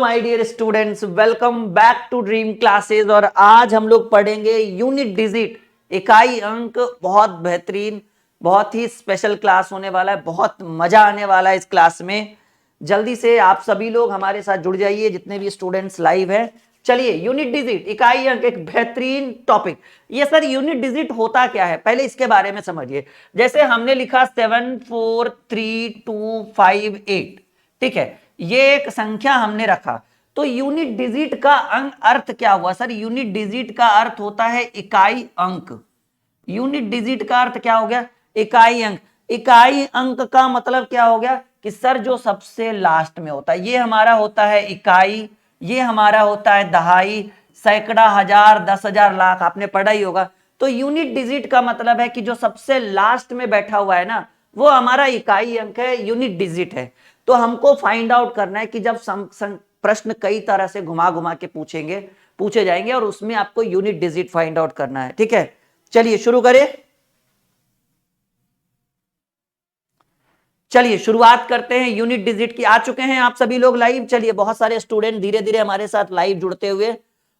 My dear students, welcome back to Dream Classes. और आज हम लोग पढ़ेंगे यूनिट डिजिट, इकाई अंक। बहुत बेहतरीन, बहुत ही स्पेशल क्लास होने वाला है, बहुत मजा आने वाला है इस क्लास में। जल्दी से आप सभी लोग हमारे साथ जुड़ जाइए, जितने भी स्टूडेंट्स लाइव हैं। चलिए, यूनिट डिजिट, इकाई अंक, एक बेहतरीन टॉपिक। ये सर यूनिट डिजिट होता क्या है, पहले इसके बारे में समझिए। जैसे हमने लिखा 7432558, ठीक है, ये एक संख्या हमने रखा, तो यूनिट डिजिट का अंक अर्थ क्या हुआ सर? यूनिट डिजिट का अर्थ होता है इकाई अंक। यूनिट डिजिट का अर्थ क्या हो गया? इकाई अंक। इकाई अंक का मतलब क्या हो गया कि सर जो सबसे लास्ट में होता है, ये हमारा होता है इकाई, ये हमारा होता है दहाई, सैकड़ा, हजार, 10,000, लाख, आपने पढ़ा ही होगा। तो यूनिट डिजिट का मतलब है कि जो सबसे लास्ट में बैठा हुआ है ना, वो हमारा इकाई अंक है, यूनिट डिजिट है। तो हमको फाइंड आउट करना है कि जब प्रश्न कई तरह से घुमा घुमा के पूछे जाएंगे और उसमें आपको यूनिट डिजिट फाइंड आउट करना है, ठीक है। चलिए शुरू करें। चलिए शुरुआत करते हैं यूनिट डिजिट की। आ चुके हैं आप सभी लोग लाइव। चलिए, बहुत सारे स्टूडेंट धीरे धीरे हमारे साथ लाइव जुड़ते हुए,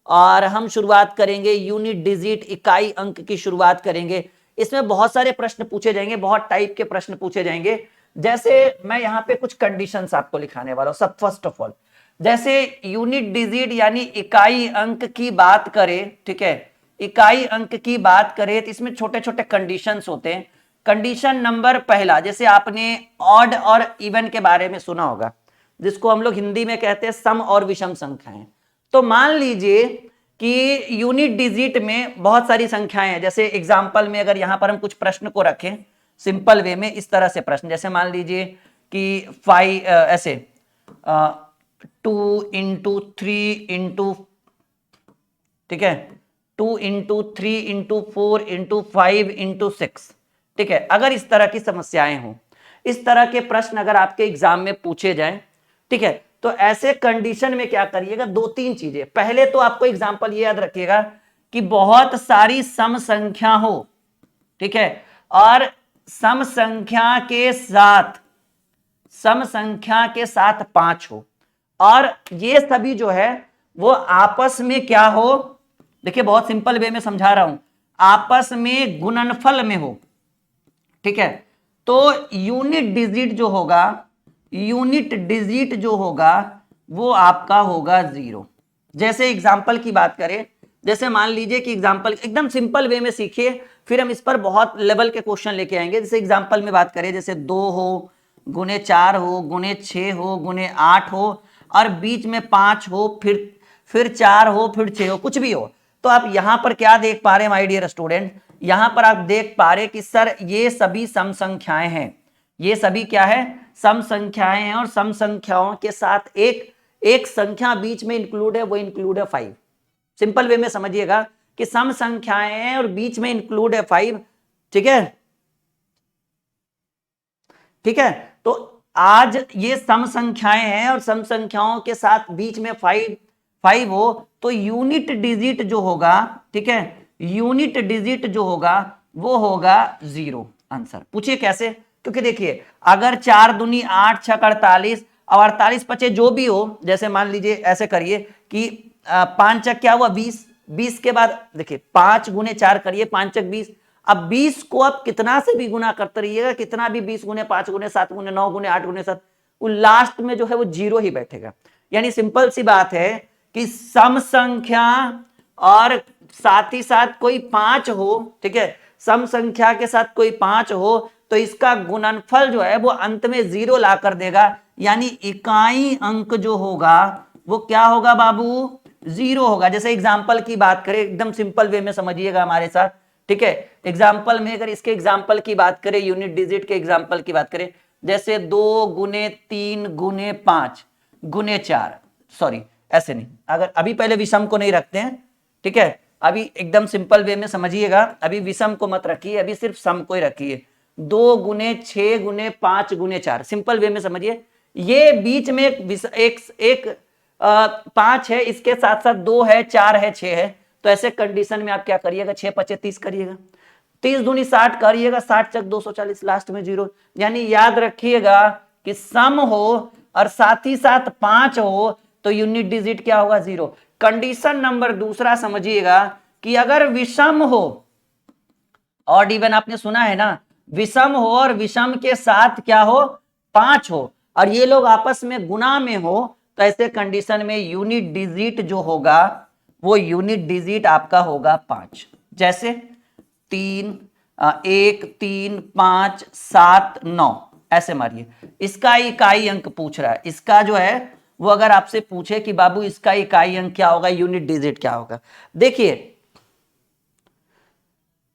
और हम शुरुआत करेंगे यूनिट डिजिट, इकाई अंक की शुरुआत करेंगे। इसमें बहुत सारे प्रश्न पूछे जाएंगे, बहुत टाइप के प्रश्न पूछे जाएंगे। जैसे मैं यहाँ पे कुछ कंडीशंस आपको लिखाने वाला हूं। सब फर्स्ट ऑफ ऑल, जैसे यूनिट डिजिट यानी इकाई अंक की बात करें, ठीक है, इकाई अंक की बात करें तो इसमें छोटे छोटे कंडीशंस होते हैं। कंडीशन नंबर पहला, जैसे आपने ऑड और इवन के बारे में सुना होगा, जिसको हम लोग हिंदी में कहते हैं सम और विषम संख्याएं। तो मान लीजिए कि यूनिट डिजिट में बहुत सारी संख्याएं हैं। जैसे एग्जांपल में अगर यहां पर हम कुछ प्रश्न को रखें सिंपल वे में, इस तरह से प्रश्न, जैसे मान लीजिए कि 5 ऐसे 2 इंटू 3 इंटू, ठीक है, 2 इंटू 3 इंटू 4 इंटू 5 इंटू 6, ठीक है। अगर इस तरह की समस्याएं हों, इस तरह के प्रश्न अगर आपके एग्जाम में पूछे जाएं, ठीक है, तो ऐसे कंडीशन में क्या करिएगा? दो तीन चीजें। पहले तो आपको एग्जाम्पल ये याद रखिएगा कि बहुत सारी सम संख्या हो, ठीक है, और सम संख्या के साथ 5 हो, और ये सभी जो है वो आपस में क्या हो? देखिए, बहुत सिंपल वे में समझा रहा हूं, आपस में गुणनफल में हो, ठीक है। तो यूनिट डिजिट जो होगा वो आपका होगा 0। जैसे एग्जाम्पल की बात करें, जैसे मान लीजिए कि एग्जाम्पल एकदम सिंपल वे में सीखिए, फिर हम इस पर बहुत लेवल के क्वेश्चन लेके आएंगे। जैसे एग्जाम्पल में बात करें, जैसे 2 हो, गुने 4 हो, गुने 6 हो, गुने 8 हो, और बीच में 5 हो, फिर 4 हो, फिर 6 हो, कुछ भी हो। तो आप यहां पर क्या देख पा रहे हैं माय डियर स्टूडेंट? यहां पर आप देख पा रहे कि सर ये सभी सम संख्याएं हैं। ये सभी क्या है? सम संख्याएं हैं, और सम संख्याओं के साथ एक संख्या बीच में इंक्लूड है, वो इंक्लूड है 5। सिंपल वे में समझिएगा कि सम संख्याएं हैं और बीच में इंक्लूड है 5, ठीक है, ठीक है। तो आज ये सम संख्याएं हैं और सम संख्याओं के साथ बीच में 5 हो, तो यूनिट डिजिट जो होगा, ठीक है, यूनिट डिजिट जो होगा वो होगा 0। आंसर पूछिए कैसे? क्योंकि देखिए, अगर 4 दूनी 8, 6 48, और 48 पचे जो भी हो, जैसे मान लीजिए ऐसे करिए कि 5 चक क्या हुआ? 20। 20 के बाद देखिए 5 गुने 4 करिए, 5 चक 20। अब 20 को आप कितना से भी गुना करते रहिएगा, कितना भी, 20 गुने 5 गुने 7 गुने 9 गुने 8 गुने 7, वो लास्ट में जो है वो 0 ही बैठेगा। यानी सिंपल सी बात है कि सम संख्या और साथ ही साथ कोई 5 हो, ठीक है, सम संख्या के साथ कोई 5 हो, तो इसका गुणनफल जो है वो अंत में 0 ला कर देगा। यानी इकाई अंक जो होगा वो क्या होगा बाबू? 0 होगा। जैसे एग्जाम्पल की बात करें, एकदम सिंपल वे में समझिएगा हमारे साथ, ठीक है। एग्जाम्पल में अगर इसके एग्जाम्पल की बात करें, यूनिट डिजिट के एग्जाम्पल की बात करें, जैसे 2 गुने 3 गुने 5 गुने 4, सॉरी ऐसे नहीं, अगर अभी पहले विषम को नहीं रखते हैं, ठीक है, अभी एकदम सिंपल वे में समझिएगा, अभी विषम को मत रखिए, अभी सिर्फ सम को ही रखिए। 2 गुने 6 गुने 5 गुने 4, सिंपल वे में समझिए। ये बीच में एक 5 है, इसके साथ साथ 2 है, 4 है, 6 है। तो ऐसे कंडीशन में आप क्या करिएगा? 6 पचे 30 करिएगा, 30 दूनी 60 करिएगा, 60 चक 240, लास्ट में 0। यानी याद रखिएगा कि सम हो और साथ ही साथ 5 हो, तो यूनिट डिजिट क्या होगा 0। कंडीशन नंबर दूसरा समझिएगा कि अगर विषम हो, ऑड इवन आपने सुना है ना, विषम हो और विषम के साथ क्या हो 5 हो और ये लोग आपस में गुना में हो, तो ऐसे कंडीशन में यूनिट डिजिट जो होगा वो यूनिट डिजिट आपका होगा 5। जैसे 3 1 3 5 7 9 ऐसे मारिए। इसका इकाई अंक पूछ रहा है, इसका जो है वो अगर आपसे पूछे कि बाबू इसका इकाई अंक क्या होगा, यूनिट डिजिट क्या होगा, देखिए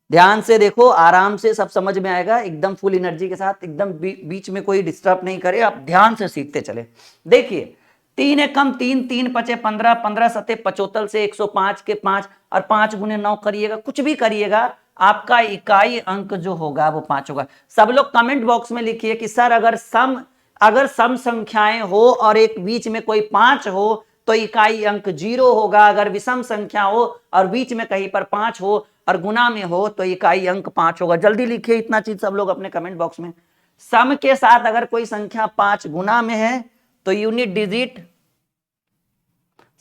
ध्यान से देखो, आराम से सब समझ में आएगा, एकदम फुल एनर्जी के साथ, एकदम बीच में कोई डिस्टर्ब नहीं करे, आप ध्यान से सीखते चले। देखिए 3 एकम 3, 3 पचे 15, 15 सते 75 से 105 के 5 और 5 गुने 9 करिएगा, कुछ भी करिएगा, आपका इकाई अंक जो होगा वो 5 होगा। सब लोग कमेंट बॉक्स में लिखिए कि सर अगर सम संख्याएं हो और एक बीच में कोई 5 हो तो इकाई अंक 0 होगा, अगर विषम संख्या हो और बीच में कहीं पर 5 हो और गुना में हो तो इकाई अंक 5 होगा। जल्दी लिखिए इतना चीज सब लोग अपने कमेंट बॉक्स में। सम के साथ अगर कोई संख्या 5 गुना में है तो यूनिट डिजिट,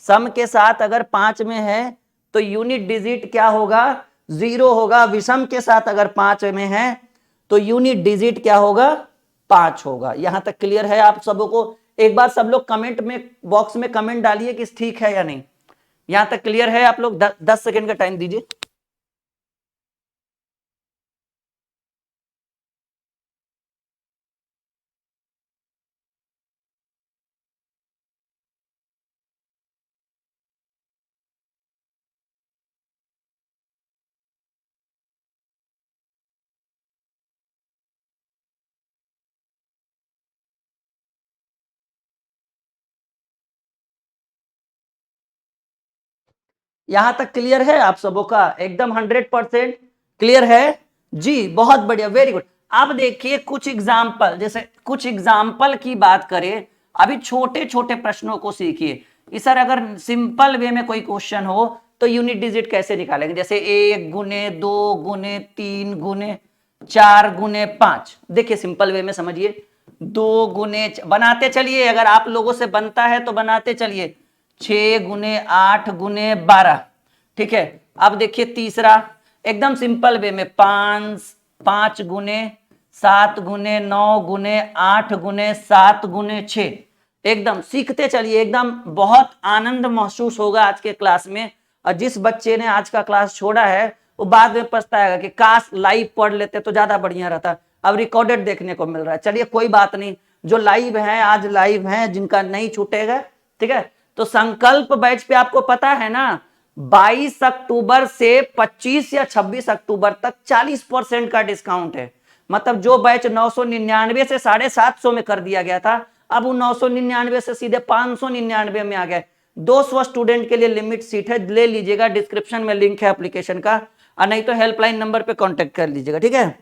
सम के साथ अगर 5 में है तो यूनिट डिजिट क्या होगा 0 होगा। विषम के साथ अगर 5 में है तो यूनिट डिजिट क्या होगा 5 होगा। यहां तक क्लियर है आप सबों को? एक बार सब लोग कमेंट में बॉक्स में कमेंट डालिए कि ठीक है या नहीं। यहां तक क्लियर है आप लोग? 10 सेकेंड का टाइम दीजिए। यहां तक क्लियर है आप सबों का? एकदम 100% क्लियर है जी, बहुत बढ़िया, वेरी गुड। अब देखिए कुछ एग्जाम्पल, जैसे कुछ एग्जाम्पल की बात करें, अभी छोटे छोटे प्रश्नों को सीखिए कि सर अगर सिंपल वे में कोई क्वेश्चन हो तो यूनिट डिजिट कैसे निकालेंगे। जैसे 1 गुने 2 गुने 3 गुने 4 गुने 5, देखिए सिंपल वे में समझिए। 2 गुने बनाते चलिए, अगर आप लोगों से बनता है तो बनाते चलिए। 6 गुने 8 गुने 12, ठीक है। अब देखिए तीसरा एकदम सिंपल वे में 5 गुने 7 गुने 9 गुने 8 गुने 7 गुने 6, एकदम सीखते चलिए, एकदम बहुत आनंद महसूस होगा आज के क्लास में। और जिस बच्चे ने आज का क्लास छोड़ा है वो बाद में पछताएगा कि काश लाइव पढ़ लेते तो ज्यादा बढ़िया रहता। अब रिकॉर्डेड देखने को मिल रहा है, चलिए कोई बात नहीं, जो लाइव है आज लाइव है, जिनका नहीं छूटेगा, ठीक है। तो संकल्प बैच पे आपको पता है ना 22 अक्टूबर से 25 या 26 अक्टूबर तक 40% का डिस्काउंट है। मतलब जो बैच 999 से 750 में कर दिया गया था, अब वो 999 से सीधे 599 में आ गया। 200 स्टूडेंट के लिए लिमिट सीट है, ले लीजिएगा, डिस्क्रिप्शन में लिंक है एप्लीकेशन का, और नहीं तो हेल्पलाइन नंबर पे कांटेक्ट कर लीजिएगा, ठीक है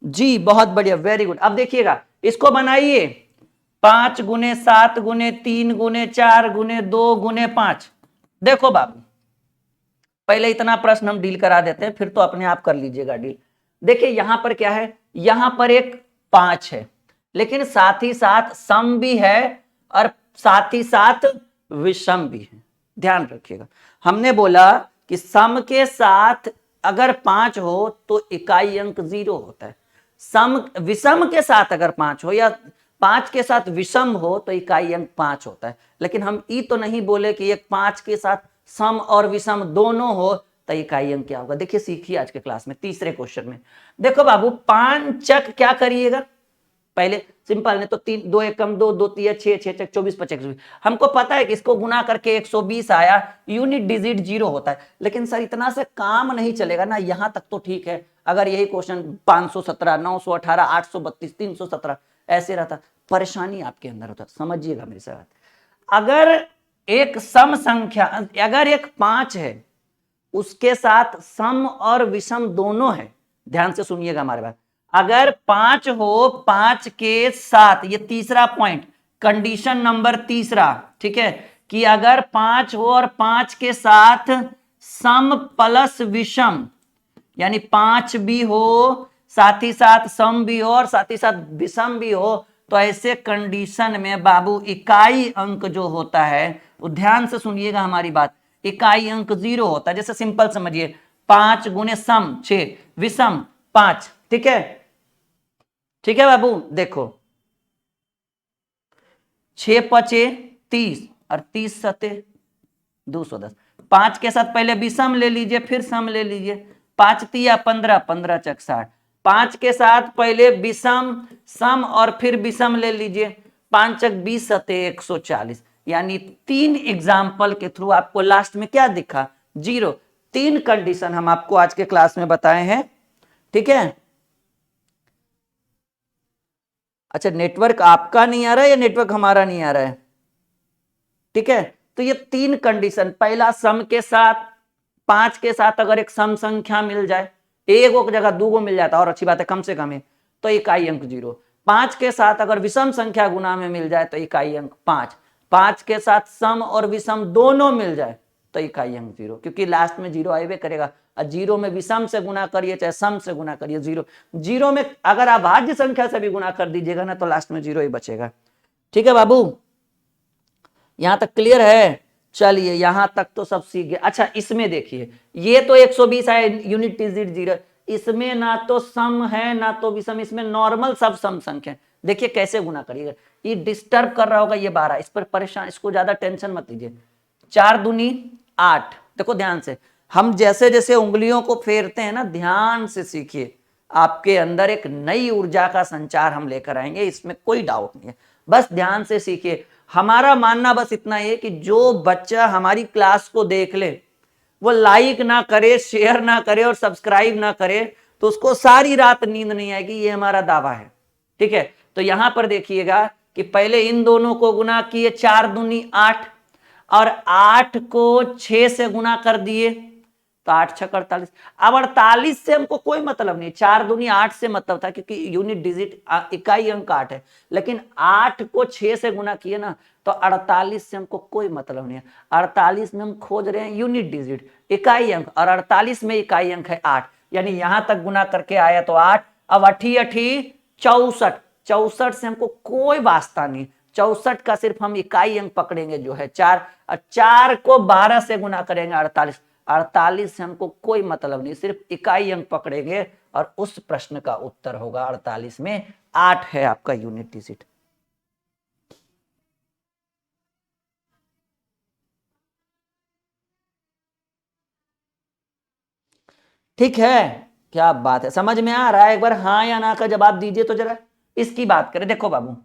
जी। बहुत बढ़िया, वेरी गुड। अब देखिएगा इसको बनाइए, 5 गुने 7 गुने 3 गुने 4 गुने 2 गुने 5। देखो बाबू पहले इतना प्रश्न हम डील करा देते हैं, फिर तो अपने आप कर लीजिएगा डील। देखिए यहां पर क्या है, यहां पर एक 5 है, लेकिन साथ ही साथ सम भी है और साथ ही साथ विषम भी है। ध्यान रखिएगा, हमने बोला कि सम के साथ अगर 5 हो तो इकाई अंक 0 होता है। सम विषम के साथ अगर 5 हो या 5 के साथ विषम हो तो इकाई अंक 5 होता है। लेकिन हम ये तो नहीं बोले कि एक 5 के साथ सम और विषम दोनों हो तो इकाई अंक क्या होगा। देखिए सीखिए आज के क्लास में तीसरे क्वेश्चन में। देखो बाबू 5 चक क्या करिएगा, पहले सिंपल ने तो 3 2 एकम 2 2 3 6 6 चक 24 25 120। हमको पता है कि इसको गुना करके 120 आया, यूनिट डिजिट 0 होता है। लेकिन सर इतना से काम नहीं चलेगा ना, यहां तक तो ठीक है। अगर यही क्वेश्चन 517 918 832 317 ऐसे रहता, परेशानी आपके अंदर होता। समझिएगा मेरी बात। अगर एक सम संख्या, अगर एक 5 है उसके साथ सम और विषम दोनों है, ध्यान से सुनिएगा हमारे बात। अगर 5 हो, 5 के साथ, ये तीसरा पॉइंट, कंडीशन नंबर तीसरा, ठीक है, कि अगर 5 हो और 5 के साथ सम प्लस विषम, यानी 5 भी हो साथ ही साथ सम भी हो और साथ ही साथ विषम भी हो, तो ऐसे कंडीशन में बाबू इकाई अंक जो होता है, वो ध्यान से सुनिएगा हमारी बात, इकाई अंक 0 होता है। जैसे सिंपल समझिए, 5 गुने सम 6, विषम 5, ठीक है, ठीक है बाबू। देखो 6 पचे 30 और 30 सते 210। 5 के साथ पहले विषम ले लीजिए, फिर सम ले लीजिए। 5 तिया 15, 15 चक 60। 5 के साथ पहले विषम सम और फिर विषम ले लीजिए। 5 चक 20 सते 140। यानी 3 एग्जाम्पल के थ्रू आपको लास्ट में क्या दिखा, 0। 3 कंडीशन हम आपको आज के क्लास में बताए हैं, ठीक है। अच्छा, नेटवर्क आपका नहीं आ रहा है या नेटवर्क हमारा नहीं आ रहा है, ठीक है। तो ये 3 कंडीशन, पहला सम के साथ, 5 के साथ अगर एक सम संख्या मिल जाए, एक की जगह 2 को मिल जाता और अच्छी बात है, कम से कम है, तो इकाई अंक 0। 5 के साथ अगर विषम संख्या गुना में मिल जाए तो इकाई अंक 5। 5 के साथ सम और विषम दोनों मिल जाए तो इकाई अंक 0, क्योंकि लास्ट में 0 आएगा करेगा। और 0 में विषम से गुना करिए चाहे सम से गुना करिए 0। 0 में अगर आप भाज्य संख्या से भी गुना कर दीजिएगा ना तो लास्ट में 0 ही बचेगा, ठीक है बाबू। यहां तक क्लियर है? चलिए यहां तक तो सब सीख गए। अच्छा, इसमें देखिए, ये तो 120 है, यूनिट डिजिट 0। इसमें ना तो सम है ना तो विषम, इसमें नॉर्मल सब सम संख्या। देखिए कैसे गुना करिएगा, ये डिस्टर्ब कर रहा होगा ये 12, इस पर परेशान, इसको ज्यादा टेंशन मत लीजिए। 4 दूनी 8। देखो ध्यान से, हम जैसे जैसे उंगलियों को फेरते हैं ना, ध्यान से सीखिए, आपके अंदर एक नई ऊर्जा का संचार हम लेकर आएंगे, इसमें कोई डाउट नहीं है। बस ध्यान से सीखिए। हमारा मानना बस इतना है कि जो बच्चा हमारी क्लास को देख ले, वो लाइक ना करे, शेयर ना करे और सब्सक्राइब ना करे, तो उसको सारी रात नींद नहीं आएगी, ये हमारा दावा है, ठीक है। तो यहां पर देखिएगा कि पहले इन दोनों को गुना किए, 4 दूनी 8, और 8 को 6 से गुना कर दिए तो 8 छक 48। अब 48 से हमको कोई मतलब नहीं, 4 दूनी 8 से मतलब था, क्योंकि यूनिट डिजिट इकाई अंक 8 है। लेकिन 8 को 6 से गुना किए ना तो 48 से हमको कोई मतलब नहीं है। 48 में हम खोज रहे हैं यूनिट डिजिट, इकाई अंक, और 48 में इकाई अंक है 8, यानी यहां तक गुना करके आया तो 8। अब 8 8 64, 64 से हमको कोई वास्ता नहीं, 64 का सिर्फ हम इकाई अंक पकड़ेंगे जो है 4, और 4 को 12 से गुना करेंगे 48। 48 से हमको कोई मतलब नहीं, सिर्फ इकाई अंक पकड़ेंगे, और उस प्रश्न का उत्तर होगा 48 में 8 है आपका यूनिट डिजिट। ठीक है, क्या बात है, समझ में आ रहा है? एक बार हाँ या ना का जवाब दीजिए तो जरा इसकी बात करें। देखो बाबू,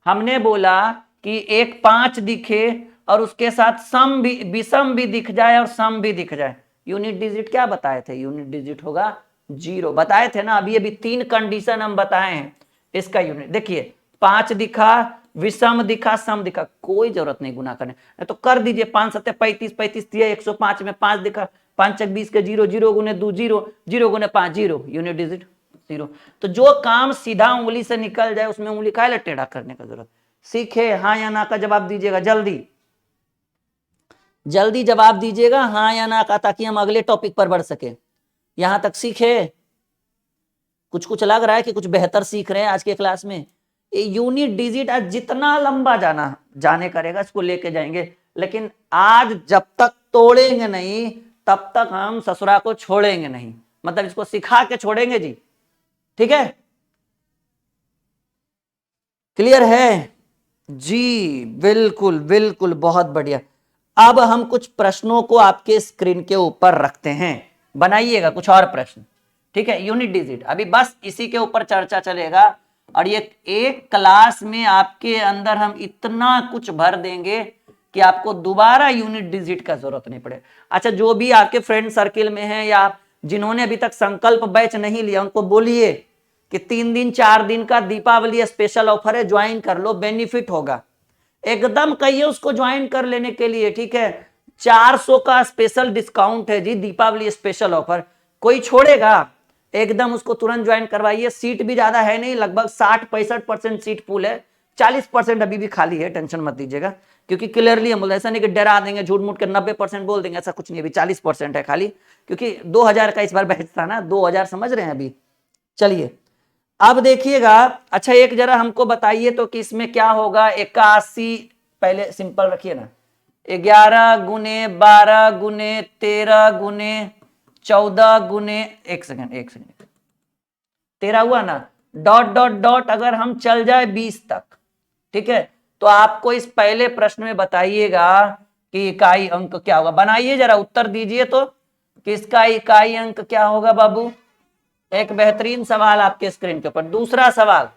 हमने बोला कि एक 5 दिखे और उसके साथ सम भी, विषम भी दिख जाए और सम भी दिख जाए, यूनिट डिजिट क्या बताए थे? यूनिट डिजिट होगा 0, बताए थे ना। अभी 3 कंडीशन हम बताए हैं इसका यूनिट। देखिए 5 दिखा, विषम दिखा, सम दिखा, कोई जरूरत नहीं गुना करने, तो कर दीजिए। 5 7 35, 35 दिया 105 में 5 दिखा, 5 चक 20 के 0, 0 गुने 2 0, 0 गुने 5 0, यूनिट डिजिट 0। तो जो काम सीधा उंगली से निकल जाए उसमें उंगली काहे टेढ़ा करने का जरूरत? सीखे, हाँ या ना का जवाब दीजिएगा, जल्दी जल्दी जवाब दीजिएगा हाँ या ना का, ताकि हम अगले टॉपिक पर बढ़ सके। यहां तक सीखे? कुछ कुछ लग रहा है कि कुछ बेहतर सीख रहे हैं आज के क्लास में। यूनिट डिजिट आज जितना लंबा जाने करेगा इसको लेके जाएंगे, लेकिन आज जब तक तोड़ेंगे नहीं तब तक हम ससुरा को छोड़ेंगे नहीं, मतलब इसको सिखा के छोड़ेंगे जी, ठीक है। क्लियर है जी? बिल्कुल बिल्कुल, बहुत बढ़िया। अब हम कुछ प्रश्नों को आपके स्क्रीन के ऊपर रखते हैं, बनाइएगा कुछ और प्रश्न, ठीक है। यूनिट डिजिट अभी बस इसी के ऊपर चर्चा चलेगा, और ये एक क्लास में आपके अंदर हम इतना कुछ भर देंगे कि आपको दोबारा यूनिट डिजिट का जरूरत नहीं पड़े। अच्छा, जो भी आपके फ्रेंड सर्किल में है या जिन्होंने अभी तक संकल्प बैच नहीं लिया, उनको बोलिए कि 3 दिन 4 दिन का दीपावली स्पेशल ऑफर है, ज्वाइन कर लो, बेनिफिट होगा। एकदम कहिए उसको ज्वाइन कर लेने के लिए, ठीक है। 400 का स्पेशल डिस्काउंट है जी, दीपावली स्पेशल ऑफर, कोई छोड़ेगा? एकदम उसको तुरंत ज्वाइन करवाइए। सीट भी ज्यादा है नहीं, लगभग 60-65% सीट फुल है, 40% अभी भी खाली है, टेंशन मत दीजिएगा, क्योंकि क्लियरली हम बोल, ऐसा नहीं कि डरा देंगे झूठ मूठ के 90% बोल देंगे, ऐसा कुछ नहीं, अभी 40% है खाली, क्योंकि 2000 का इस बार बैच था ना, 2000 समझ रहे हैं अभी। चलिए अब देखिएगा, अच्छा एक जरा हमको बताइए तो कि इसमें क्या होगा। 81 पहले सिंपल रखिए ना, 11 गुने 12 गुने 13 गुने 14 गुने, एक सेकेंड 13 हुआ ना, डॉट डॉट डॉट अगर हम चल जाए 20 तक, ठीक है, तो आपको इस पहले प्रश्न में बताइएगा कि इकाई अंक क्या होगा। बनाइए जरा, उत्तर दीजिए तो कि इसका इकाई अंक क्या होगा बाबू। एक बेहतरीन सवाल आपके स्क्रीन के ऊपर। दूसरा सवाल,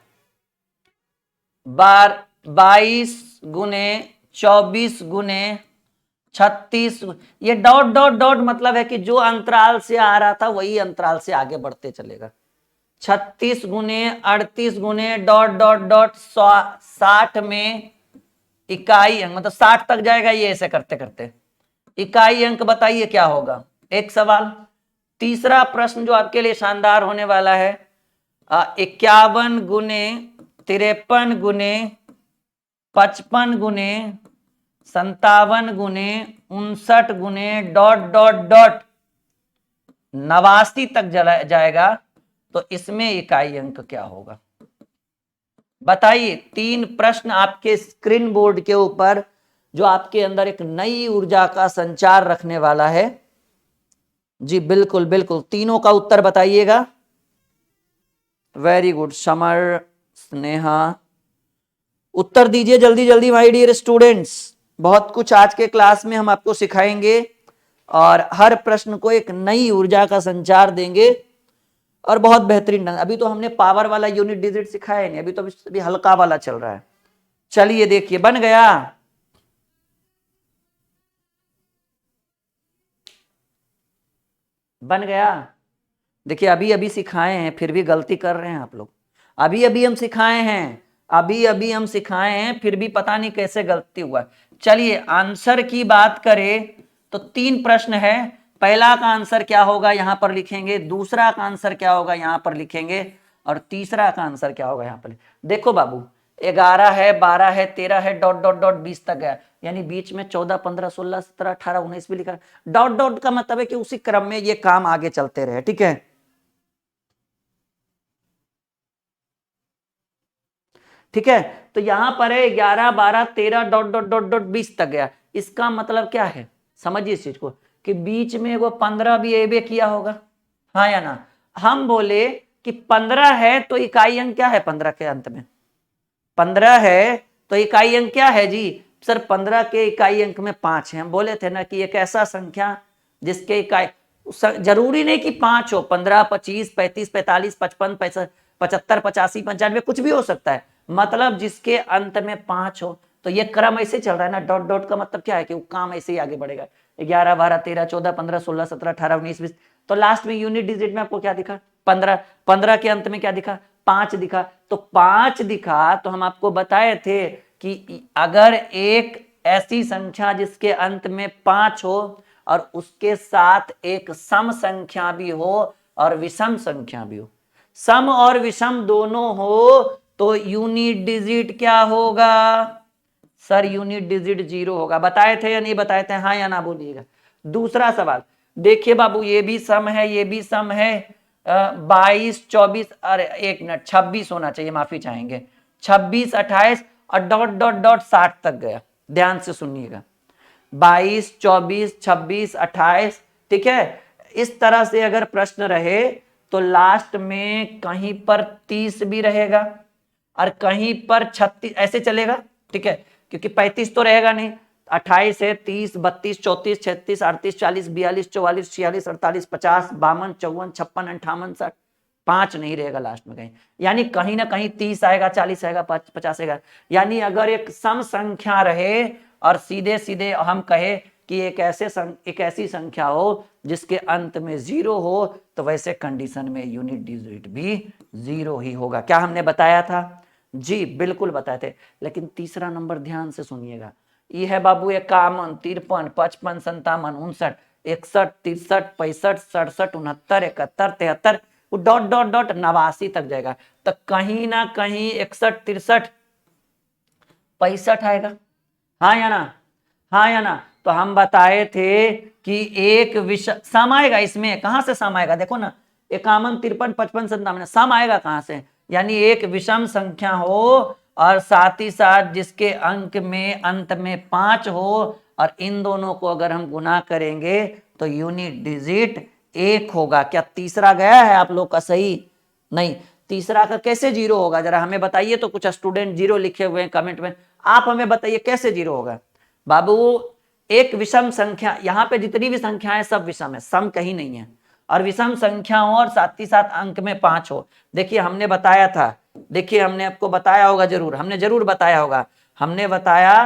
22 गुने 24 गुने 36, ये डॉट डॉट डॉट मतलब है कि जो अंतराल से आ रहा था वही अंतराल से आगे बढ़ते चलेगा। 36 गुने 38 गुने डॉट डॉट डॉट 60 में इकाई अंक, मतलब 60 तक जाएगा ये ऐसे करते करते। इकाई अंक बताइए क्या होगा, एक सवाल। तीसरा प्रश्न जो आपके लिए शानदार होने वाला है, 51 गुने 53 गुने 55 गुने 57 गुने 59 गुने डॉट डॉट डॉट 89 तक जाएगा, तो इसमें इकाई अंक क्या होगा बताइए। 3 प्रश्न आपके स्क्रीन बोर्ड के ऊपर जो आपके अंदर एक नई ऊर्जा का संचार रखने वाला है। जी बिल्कुल बिल्कुल, तीनों का उत्तर बताइएगा। वेरी गुड, समर, स्नेहा, उत्तर दीजिए जल्दी जल्दी माय डियर स्टूडेंट्स। बहुत कुछ आज के क्लास में हम आपको सिखाएंगे और हर प्रश्न को एक नई ऊर्जा का संचार देंगे और बहुत बेहतरीन ढंग। अभी तो हमने पावर वाला यूनिट डिजिट सिखाया नहीं, अभी तो अभी हल्का वाला चल रहा है। चलिए देखिए, बन गया, बन गया। देखिए अभी अभी सिखाए हैं फिर भी गलती कर रहे हैं आप लोग। अभी अभी हम सिखाए हैं, अभी अभी हम सिखाए हैं फिर भी पता नहीं कैसे गलती हुआ। चलिए आंसर की बात करें तो 3 प्रश्न है। पहला का आंसर क्या होगा यहां पर लिखेंगे, दूसरा का आंसर क्या होगा यहां पर लिखेंगे, और तीसरा का आंसर क्या होगा यहां पर। देखो बाबू, 11 है 12 है 13 है डॉट डॉट डॉट 20 तक गया, यानी बीच में 14 15 16 17 18 19 भी लिखा। डॉट डॉट का मतलब है कि उसी क्रम में ये काम आगे चलते रहे, ठीक है। ठीक है, तो यहां पर है 11 12 13 डॉट डॉट डॉट डॉट 20 तक गया। इसका मतलब क्या है, समझिए इस चीज को, कि बीच में वो 15 भी एबे किया होगा, हाँ या ना। हम बोले कि 15 है तो इकाई अंक क्या है 15 के अंत में, 15 है तो इकाई अंक क्या है जी सर, 15 के इकाई अंक में 5 है। हम बोले थे ना कि एक ऐसा संख्या जिसके इकाई, जरूरी नहीं कि 5 हो, 15 25 35 45 55 75 85 95 कुछ भी हो सकता है, मतलब जिसके अंत में 5 हो। तो ये क्रम ऐसे चल रहा है ना, डॉट डॉट का मतलब क्या है कि वो काम ऐसे ही आगे बढ़ेगा। 11 12 13 14 15 16 17 18 19 20, तो लास्ट में यूनिट डिजिट में आपको क्या दिखा 15, 15 के अंत में क्या दिखा 5 दिखा। तो 5 दिखा तो हम आपको बताए थे कि अगर एक ऐसी संख्या जिसके अंत में 5 हो और उसके साथ एक सम संख्या भी हो और विषम संख्या भी हो, सम और विषम दोनों हो, तो यूनिट डिजिट क्या होगा सर, यूनिट डिजिट 0 होगा। बताए थे या नहीं बताए थे, हाँ या ना बोलिएगा। दूसरा सवाल देखिए बाबू, ये भी सम है ये भी सम है, 22 24, अरे एक मिनट 26 होना चाहिए, माफी चाहेंगे, 26 28 और डॉट डॉट डॉट 60 तक गया। ध्यान से सुनिएगा, 22 24 26 28, ठीक है। इस तरह से अगर प्रश्न रहे तो लास्ट में कहीं पर 30 भी रहेगा और कहीं पर 36, ऐसे चलेगा, ठीक है, क्योंकि 35 तो रहेगा नहीं। 28 है 30 32 34 36 38 40 42 44 46 48 50 52 54 56 58 60, 5 नहीं रहेगा लास्ट में कहीं, यानी कहीं ना कहीं 30 आएगा 40 आएगा 50 आएगा। यानी अगर एक सम संख्या रहे और सीधे सीधे हम कहे कि एक ऐसी संख्या हो जिसके अंत में 0 हो, तो वैसे कंडीशन में यूनिट डिजिट भी 0 ही होगा। क्या हमने बताया था जी, बिल्कुल बताए थे। लेकिन तीसरा नंबर ध्यान से सुनिएगा, ये है बाबू 51 53 55 57 59 61 63 65 67 69 71 73, डॉट डॉट डॉट 89 तक जाएगा। तो कहीं ना कहीं 61 63 65 आएगा, हाँ या ना, हाँ या ना। तो हम बताए थे कि एक सम आएगा इसमें, कहां से सम आएगा देखो ना, 51 53 55 57, सम आएगा कहां से, यानी एक विषम संख्या हो और साथ ही साथ जिसके अंक में अंत में 5 हो और इन दोनों को अगर हम गुना करेंगे तो यूनिट डिजिट 1 होगा। क्या तीसरा गया है आप लोग का सही? नहीं, तीसरा का कैसे जीरो होगा जरा हमें बताइए। तो कुछ स्टूडेंट जीरो लिखे हुए हैं कमेंट में, आप हमें बताइए कैसे जीरो होगा। बाबू एक विषम संख्या, यहां पे जितनी भी संख्याएं सब विषम है, सम कहीं नहीं है, और विषम संख्या हो और साथ ही साथ अंक में 5 हो। देखिए हमने बताया था, देखिए हमने आपको बताया होगा, जरूर हमने जरूर बताया होगा, हमने बताया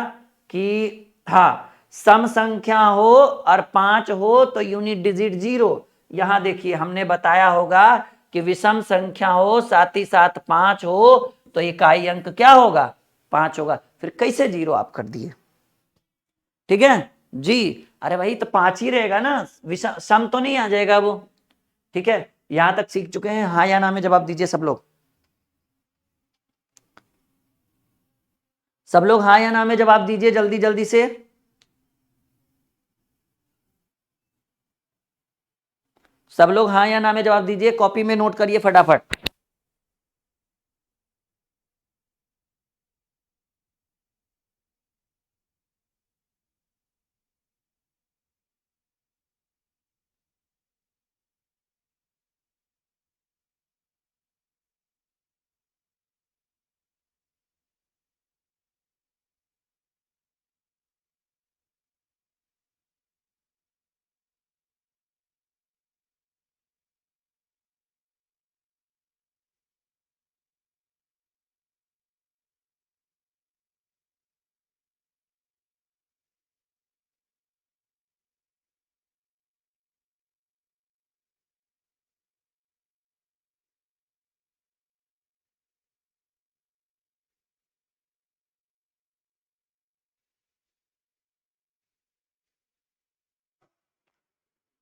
कि हाँ सम संख्या हो और 5 हो तो यूनिट डिजिट 0। यहां देखिए हमने बताया होगा कि विषम संख्या हो साथ ही साथ 5 हो तो इकाई अंक क्या होगा? 5 होगा। फिर कैसे 0 आप कर दिए? ठीक है जी, अरे भाई तो 5 ही रहेगा ना, विषम सम तो नहीं आ जाएगा वो। ठीक है, यहां तक सीख चुके हैं? हाँ या ना में जवाब दीजिए सब लोग, सब लोग हाँ या ना में जवाब दीजिए जल्दी जल्दी से। सब लोग हाँ या ना में जवाब दीजिए, कॉपी में नोट करिए फटाफट।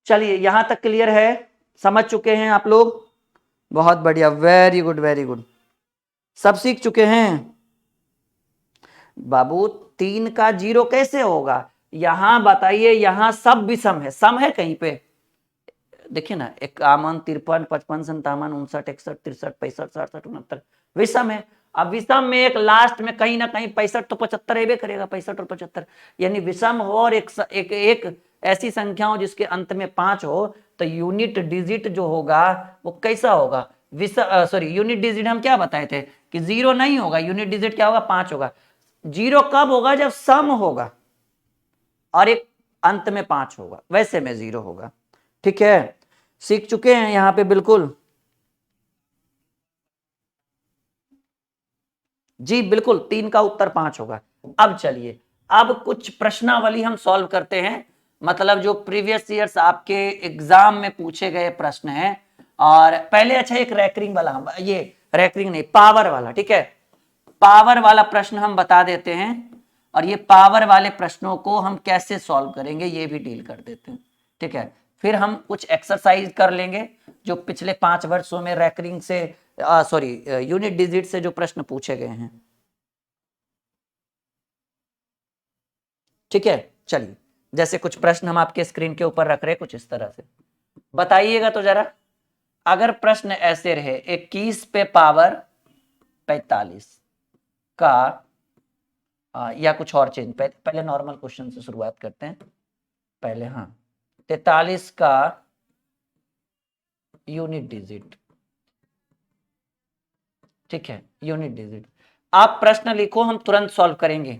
चलिए यहां तक क्लियर है, समझ चुके हैं आप लोग? बहुत बढ़िया, वेरी गुड वेरी गुड, सब सीख चुके हैं। बाबू 3 का 0 कैसे होगा? यहां बताइए, यहां सब विषम है, सम है कहीं पे? देखिए ना, 51, 53, 55, 57, 59, 61, 63, 65, 67, 69 विषम है। अब विषम में एक लास्ट में कहीं ना कहीं 65 तो 75 एबे करेगा, 65 और 75, यानी विषम हो और एक ऐसी संख्या हो जिसके अंत में 5 हो तो यूनिट डिजिट जो होगा वो कैसा होगा? सॉरी, यूनिट डिजिट हम क्या बताए थे कि 0 नहीं होगा, यूनिट डिजिट क्या होगा? 5 होगा। 0 कब होगा? जब सम होगा और एक अंत में 5 होगा, वैसे में 0 होगा। ठीक है, सीख चुके हैं यहां पे बिल्कुल? जी बिल्कुल, 3 का उत्तर 5 होगा। अब चलिए, अब कुछ प्रश्नावली हम सॉल्व करते हैं, मतलब जो प्रीवियस ईयर्स आपके एग्जाम में पूछे गए प्रश्न हैं। और पहले अच्छा एक रैकरिंग वाला, ये रैकरिंग नहीं, पावर वाला, ठीक है, पावर वाला प्रश्न हम बता देते हैं, और ये पावर वाले प्रश्नों को हम कैसे सॉल्व करेंगे ये भी डील कर देते हैं। ठीक है, फिर हम कुछ एक्सरसाइज कर लेंगे जो पिछले 5 वर्षों में रैकरिंग से सॉरी यूनिट डिजिट से जो प्रश्न पूछे गए हैं। ठीक है, चलिए जैसे कुछ प्रश्न हम आपके स्क्रीन के ऊपर रख रहे हैं कुछ इस तरह से, बताइएगा तो जरा। अगर प्रश्न ऐसे रहे 21 पे पावर 45 का या कुछ और चेंज, पहले नॉर्मल क्वेश्चन से शुरुआत करते हैं पहले। हाँ, 43 का यूनिट डिजिट, ठीक है, यूनिट डिजिट। आप प्रश्न लिखो, हम तुरंत सॉल्व करेंगे।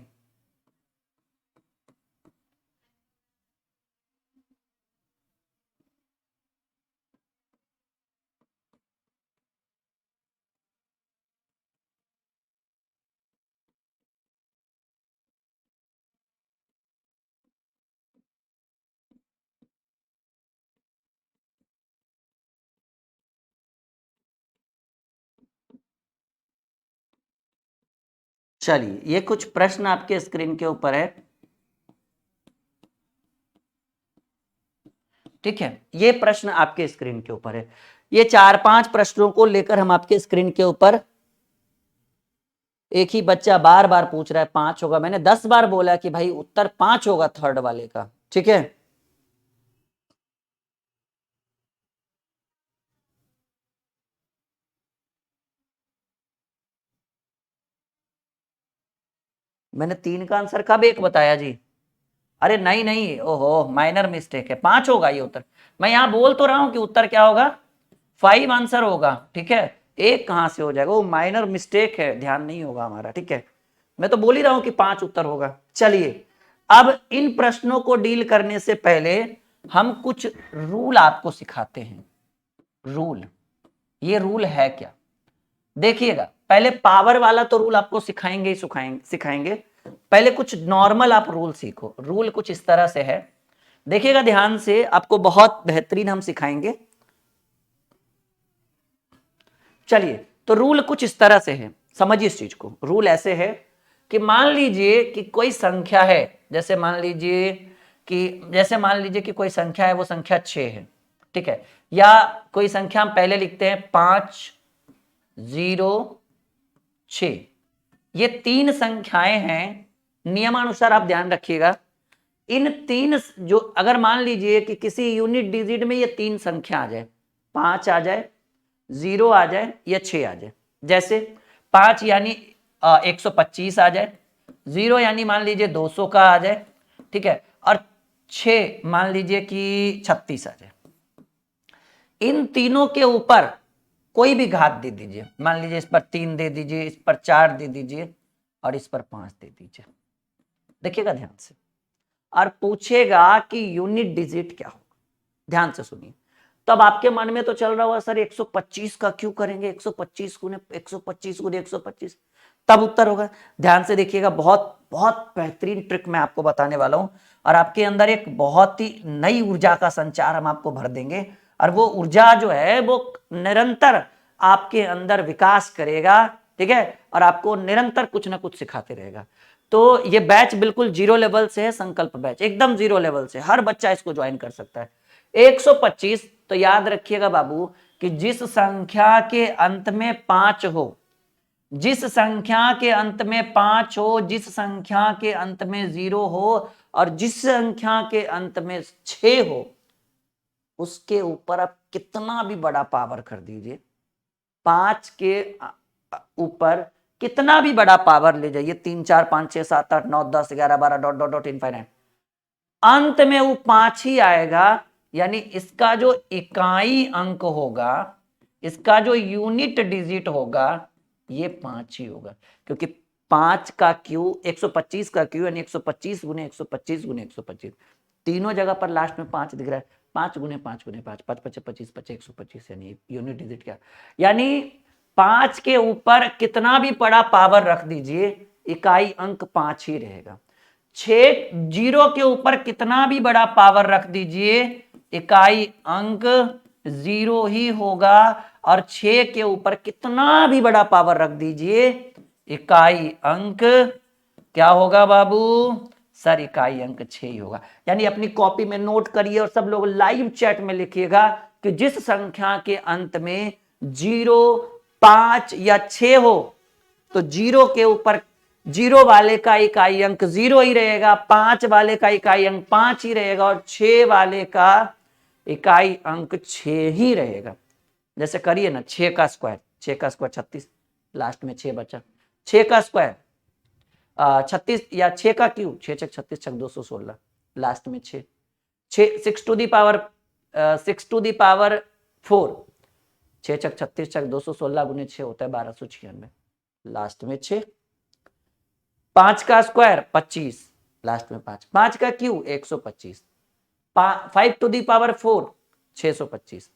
चलिए ये कुछ प्रश्न आपके स्क्रीन के ऊपर है, ठीक है, ये प्रश्न आपके स्क्रीन के ऊपर है। ये 4-5 प्रश्नों को लेकर हम आपके स्क्रीन के ऊपर, एक ही बच्चा बार बार पूछ रहा है 5 होगा, मैंने 10 बार बोला कि भाई उत्तर 5 होगा थर्ड वाले का। ठीक है, मैंने 3 का आंसर कब 1 बताया जी? अरे नहीं नहीं, ओहो माइनर मिस्टेक है, 5 होगा ये उत्तर। मैं यहां बोल तो रहा हूं कि उत्तर क्या होगा, 5 आंसर होगा, ठीक है। 1 कहां से हो जाएगा, वो माइनर मिस्टेक है, ध्यान नहीं होगा हमारा, ठीक है। मैं तो बोल ही रहा हूं कि 5 उत्तर होगा। चलिए, अब इन प्रश्नों को डील करने से पहले हम कुछ रूल आपको सिखाते हैं। रूल, ये रूल है क्या, देखिएगा। पहले पावर वाला तो रूल आपको सिखाएंगे ही सिखाएंगे। पहले कुछ नॉर्मल आप रूल सीखो। रूल कुछ इस तरह से है, देखिएगा ध्यान से, आपको बहुत बेहतरीन हम सिखाएंगे। चलिए, तो रूल कुछ इस तरह से है, समझिए इस चीज को। रूल ऐसे है कि मान लीजिए कि कोई संख्या है, जैसे मान लीजिए कि कोई संख्या है, वो संख्या 6 है, ठीक है। या कोई संख्या हम पहले लिखते हैं 5 0 6, ये 3 संख्याएं हैं। नियमानुसार आप ध्यान रखिएगा, इन 3 जो, अगर मान लीजिए कि किसी यूनिट डिजिट में ये 3 संख्या आ जाए, 5 आ जाए, 0 आ जाए या 6 आ जाए। जैसे 5 यानी 125 आ जाए, 0 यानी मान लीजिए 200 का आ जाए, ठीक है, और 6 मान लीजिए कि 36 आ जाए। इन तीनों के ऊपर कोई भी घात दे दीजिए, मान लीजिए इस पर 3 दे दीजिए, इस पर 4 दे दीजिए और इस पर 5 दे दीजिए। देखिएगा ध्यान से, और पूछेगा कि यूनिट डिजिट क्या होगा। ध्यान से सुनिए। तब आपके मन में तो चल रहा होगा सर 125 का क्यों करेंगे, 125 गुने 125 गुने 125, तब उत्तर होगा। ध्यान से देखिएगा, बहुत बहुत बेहतरीन ट्रिक मैं आपको बताने वाला हूं, और आपके अंदर एक बहुत ही नई ऊर्जा का संचार हम आपको भर देंगे, और वो ऊर्जा जो है वो निरंतर आपके अंदर विकास करेगा, ठीक है, और आपको निरंतर कुछ ना कुछ सिखाते रहेगा। तो ये बैच बिल्कुल 0 लेवल से है, संकल्प बैच एकदम 0 लेवल से, हर बच्चा इसको ज्वाइन कर सकता है। 125, तो याद रखिएगा बाबू कि जिस संख्या के अंत में 5 हो, जिस संख्या के अंत में 5 हो, जिस संख्या के अंत में 0 हो, और जिस संख्या के अंत में 6 हो, उसके ऊपर आप कितना भी बड़ा पावर कर दीजिए, 5 के ऊपर कितना भी बड़ा पावर ले जाइए, 3 4 5 6 7 8 9 10 11 12 डॉट डॉट डॉट इनफाइनाइट, अंत में वो 5 ही आएगा। यानी इसका जो इकाई अंक होगा, इसका जो यूनिट डिजिट होगा, ये 5 ही होगा, क्योंकि 5 का क्यू 125 का क्यू यानी 125 गुने 125 गुने 125, तीनों जगह पर लास्ट में 5 दिख रहा है। 5 गुने 5 गुने 5, 5 5 25 25 125, यानी यूनिट डिजिट क्या, यानी 5 के ऊपर कितना भी बड़ा पावर रख दीजिए, इकाई अंक 5 ही रहेगा। 6 0 के ऊपर कितना भी बड़ा पावर रख दीजिए, इकाई अंक 0 ही होगा, और 6 के ऊपर कितना भी बड़ा पावर रख दीजिए, इकाई अंक क्या होगा बाबू, सर इकाई अंक 6 ही होगा। यानी अपनी कॉपी में नोट करिए, और सब लोग लाइव चैट में लिखिएगा कि जिस संख्या के अंत में 0 5 या 6 हो, तो 0 के ऊपर 0 वाले का इकाई अंक 0 ही रहेगा, 5 वाले का इकाई अंक 5 ही रहेगा, और 6 वाले का इकाई अंक 6 ही रहेगा। जैसे करिए ना, 6 का स्क्वायर, 6 का स्क्वायर 36, लास्ट में 6 बचा, 6 का स्क्वायर 36, या 6 का क्यूब 6 6 36 6 216, लास्ट में 6 6 to the power 6 to the power 4, 6 6 36 6 216 गुने 6 होता है 1296, लास्ट में 6, 5 का स्क्वायर 25, लास्ट में 5, 5 का cube 125, 5 to the power 4 625,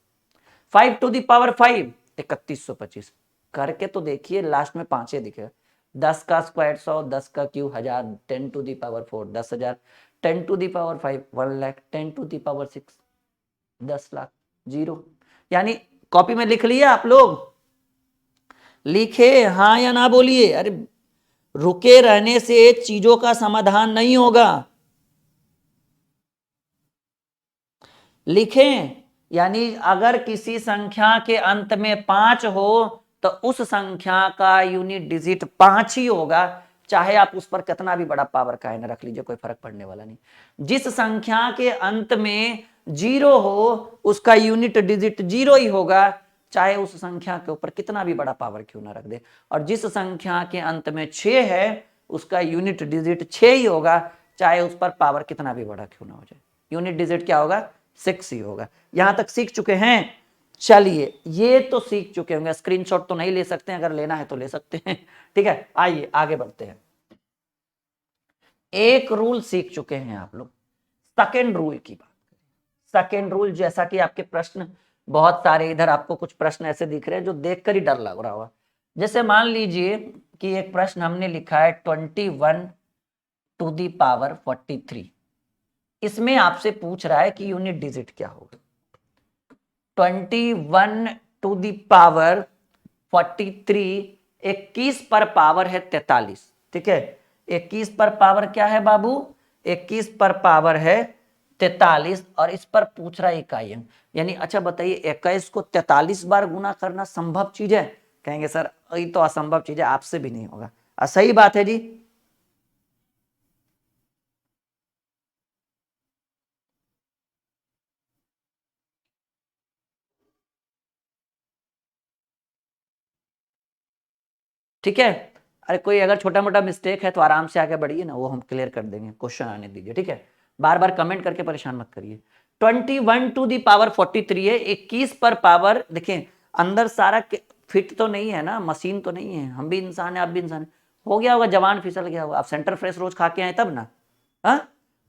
5 to the power 5 3125, करके तो देखिए लास्ट में 5 ही दिखेगा। 10 का स्क्वायर 100, 10 का cube 1000, 10 to the power 4 10,000, 10 to the power 5 1 lakh, 10 to the power 6 10 lakh, 0। यानी कॉपी में लिख लिया आप लोग, लिखे हाँ या ना बोलिए। अरे रुके रहने से चीजों का समाधान नहीं होगा, लिखें। यानी अगर किसी संख्या के अंत में 5 हो, तो उस संख्या का यूनिट डिजिट 5 ही होगा, चाहे आप उस पर कितना भी बड़ा पावर का है ना रख लीजिए, कोई फर्क पड़ने वाला नहीं। जिस संख्या के अंत में 0 हो, उसका यूनिट डिजिट 0 ही होगा, चाहे उस संख्या के ऊपर कितना भी बड़ा पावर क्यों ना रख दे। और जिस संख्या के अंत में 6 है, उसका यूनिट डिजिट 6 ही होगा, चाहे उस पर पावर कितना भी बड़ा क्यों ना हो जाए, यूनिट डिजिट क्या होगा, 6 ही होगा। यहां तक सीख चुके हैं? चलिए ये तो सीख चुके होंगे, स्क्रीनशॉट तो नहीं ले सकते हैं, अगर लेना है तो ले सकते हैं। ठीक है, आइए आगे बढ़ते हैं। एक रूल सीख चुके हैं आप लोग, सेकेंड रूल की बात करें। सेकेंड रूल, जैसा कि आपके प्रश्न बहुत सारे इधर आपको कुछ प्रश्न ऐसे दिख रहे हैं जो देखकर ही डर लग रहा होगा। जैसे मान लीजिए कि एक प्रश्न हमने लिखा है 21⁻43, इसमें आपसे पूछ रहा है कि यूनिट डिजिट क्या होगा। 21⁻43, 21 पर पावर है 43, ठीक है। 21 पर पावर क्या है बाबू, 21 पर पावर है 43, और इस पर पूछ रहा है इकाई अंक। यानी अच्छा बताइए, 21 को 43 बार गुना करना संभव चीज है? कहेंगे सर ये तो असंभव चीज है, आपसे भी नहीं होगा। सही बात है जी। ठीक है, अरे कोई अगर छोटा मोटा मिस्टेक है तो आराम से आगे बढ़िए ना, वो हम क्लियर कर देंगे, क्वेश्चन आने दीजिए। ठीक है, बार बार कमेंट करके परेशान मत करिए। 21⁻43 है, 21 पर पावर, देखें अंदर सारा फिट तो नहीं है ना, मशीन तो नहीं है, हम भी इंसान है आप भी इंसान है, हो गया होगा जवान फिसल गया होगा। आप सेंटर फ्रेश रोज खा के आए तब ना, हाँ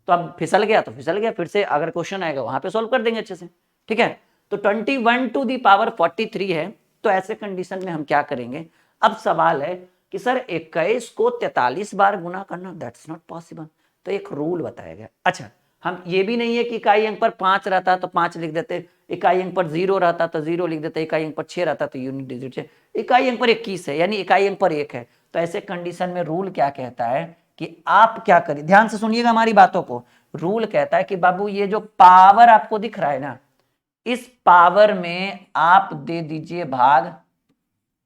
तो अब फिसल गया तो फिसल गया, फिर से अगर क्वेश्चन आएगा वहां पे सोल्व कर देंगे अच्छे से। ठीक है, तो 21⁻43 है, तो ऐसे कंडीशन में हम क्या करेंगे। अब सवाल है कि सर 21 को 43 बार गुना करना, दैट्स नॉट पॉसिबल, तो एक रूल बताया गया। अच्छा, हम ये भी नहीं है कि इकाई अंक पर 5 रहता तो 5 लिख देते, इकाई अंक पर 0 रहता तो 0 लिख देते, इकाई अंक पर 6 रहता तो यूनिट डिजिट 6, इकाई अंक पर 21 है यानी इकाई अंक पर 1 है। तो ऐसे कंडीशन में रूल क्या कहता है कि आप क्या करिए, ध्यान से सुनिएगा हमारी बातों को। रूल कहता है कि बाबू ये जो पावर आपको दिख रहा है ना, इस पावर में आप दे दीजिए भाग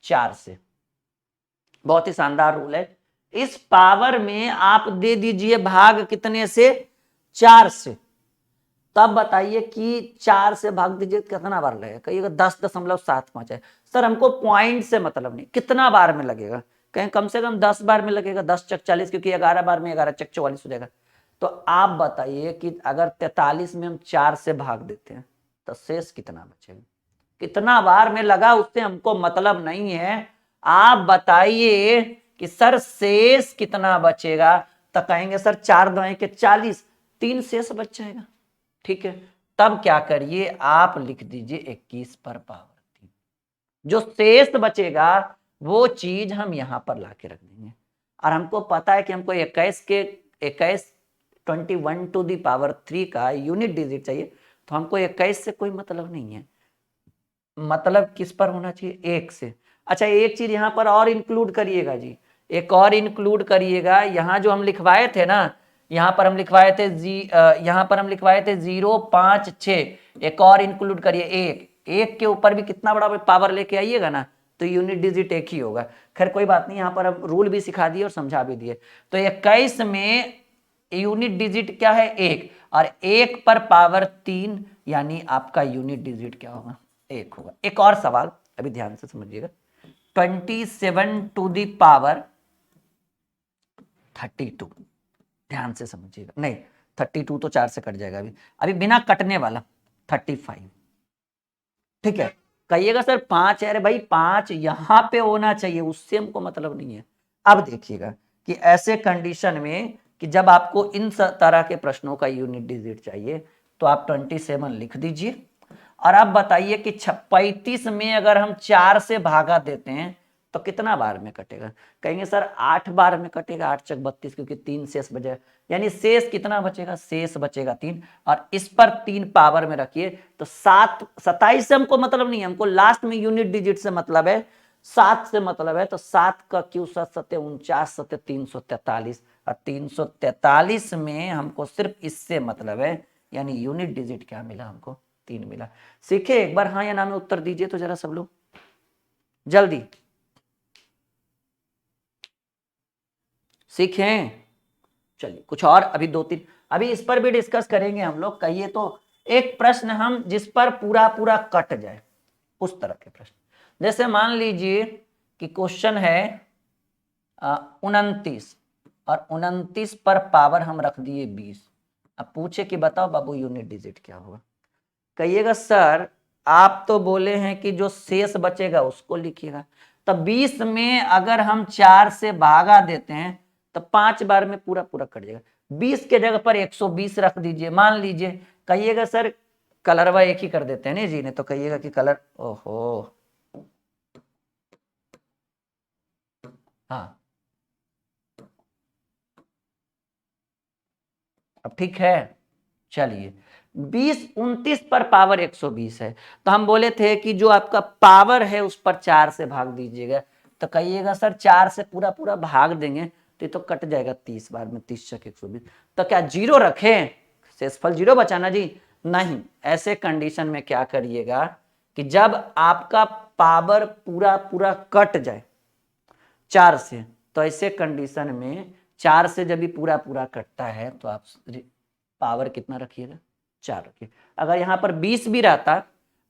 4 से। बहुत ही शानदार रूल है, इस पावर में आप दे दीजिए भाग कितने से, 4 से। तब बताइए कि 4 से भाग दीजिए कितना बार लगेगा, कहिएगा 10.75 है। सर हमको पॉइंट से मतलब नहीं, कितना बार में लगेगा, कहें कम से कम 10 बार में लगेगा, 10 चक 40, क्योंकि 11 बार में 11 चक 44 हो जाएगा। तो आप बताइए कि अगर 43 में हम 4 से भाग देते हैं तो शेष कितना बचेगा, कितना बार में लगा उससे हमको मतलब नहीं है, आप बताइए कि सर शेष कितना बचेगा। तो कहेंगे सर 4 2 के 40, 3 शेष बच जाएगा। ठीक है, तब क्या करिए, आप लिख दीजिए 21 पर पावर 3, जो शेष बचेगा वो चीज हम यहां पर लाके रख देंगे। और हमको पता है कि हमको 21 का यूनिट डिजिट चाहिए, तो हमको 21 से कोई मतलब नहीं है, मतलब किस पर होना चाहिए, 1 से। अच्छा एक चीज यहां पर और इंक्लूड करिएगा जी, एक और इंक्लूड करिएगा, यहां जो हम लिखवाए थे ना, यहां पर हम लिखवाए थे यहां पर हम लिखवाए थे 0 5 6, एक और इंक्लूड करिए 1, 1 के ऊपर भी कितना बड़ा पावर लेके आइएगा ना, तो यूनिट डिजिट 1 ही होगा। खैर कोई बात नहीं, यहाँ पर अब रूल भी सिखा दिए और समझा भी दिए। तो 21 में यूनिट डिजिट क्या है, 1, और 1 पर पावर 3, यानी आपका यूनिट डिजिट क्या होगा, 1 होगा। एक और सवाल अभी ध्यान से समझिएगा, 27⁻32, ध्यान से समझिएगा, नहीं 32 तो 4 से कट जाएगा, अभी अभी बिना कटने वाला 35। ठीक है, कहिएगा सर 5 है, अरे भाई 5 यहां पे होना चाहिए, उससे हमको मतलब नहीं है। अब देखिएगा कि ऐसे कंडीशन में कि जब आपको इन तरह के प्रश्नों का यूनिट डिजिट चाहिए तो आप 27 लिख दीजिए। और अब बताइए कि 35 में अगर हम 4 से भागा देते हैं तो कितना बार में कटेगा, कहेंगे सर 8 बार में कटेगा, 8 चक 32, क्योंकि 3 शेष बचेगा, यानी शेष कितना बचेगा, शेष बचेगा 3, और इस पर 3 पावर में रखिए तो 7 27 से हमको मतलब नहीं है, हमको लास्ट में यूनिट डिजिट से मतलब है, 7 से मतलब है। तो 7 का क्यू 7 7 49 7 343, और 343 में हमको सिर्फ इससे मतलब है, यानी यूनिट डिजिट क्या मिला हमको, 3 मिला। सीखे एक बार हाँ या ना में उत्तर दीजिए तो जरा सब लोग जल्दी, सीखें। चलिए कुछ और अभी 2 3 अभी इस पर भी डिस्कस करेंगे हम लोग, कहिए तो एक प्रश्न हम जिस पर पूरा पूरा कट जाए, उस तरह के प्रश्न। जैसे मान लीजिए कि क्वेश्चन है 29, और 29 पर पावर हम रख दिए 20। अब पूछे कि बताओ बाबू यूनिट डिजिट क्या होगा। कहिएगा सर आप तो बोले हैं कि जो शेष बचेगा उसको लिखिएगा, तो 20 में अगर हम 4 से भागा देते हैं तो 5 बार में पूरा पूरा कट जाएगा। 20 के जगह पर 120 रख दीजिए, मान लीजिए। कहिएगा सर कलरवा एक ही कर देते हैं नहीं जी, ने तो कहिएगा कि कलर, ओहो हाँ अब ठीक है। चलिए 20 29 पर पावर 120 है, तो हम बोले थे कि जो आपका पावर है उस पर 4 से भाग दीजिएगा। तो कहिएगा सर 4 से पूरा पूरा भाग देंगे तो ये तो कट जाएगा 30 बार में, 30 चक 120। तो क्या जीरो रखें, शेषफल जीरो बचाना जी? नहीं, ऐसे कंडीशन में क्या करिएगा कि जब आपका पावर पूरा पूरा कट जाए 4 से, तो ऐसे कंडीशन में 4 से जब भी पूरा पूरा कटता है तो आप पावर कितना रखिएगा, 4 रखिए। अगर यहाँ पर 20 भी रहता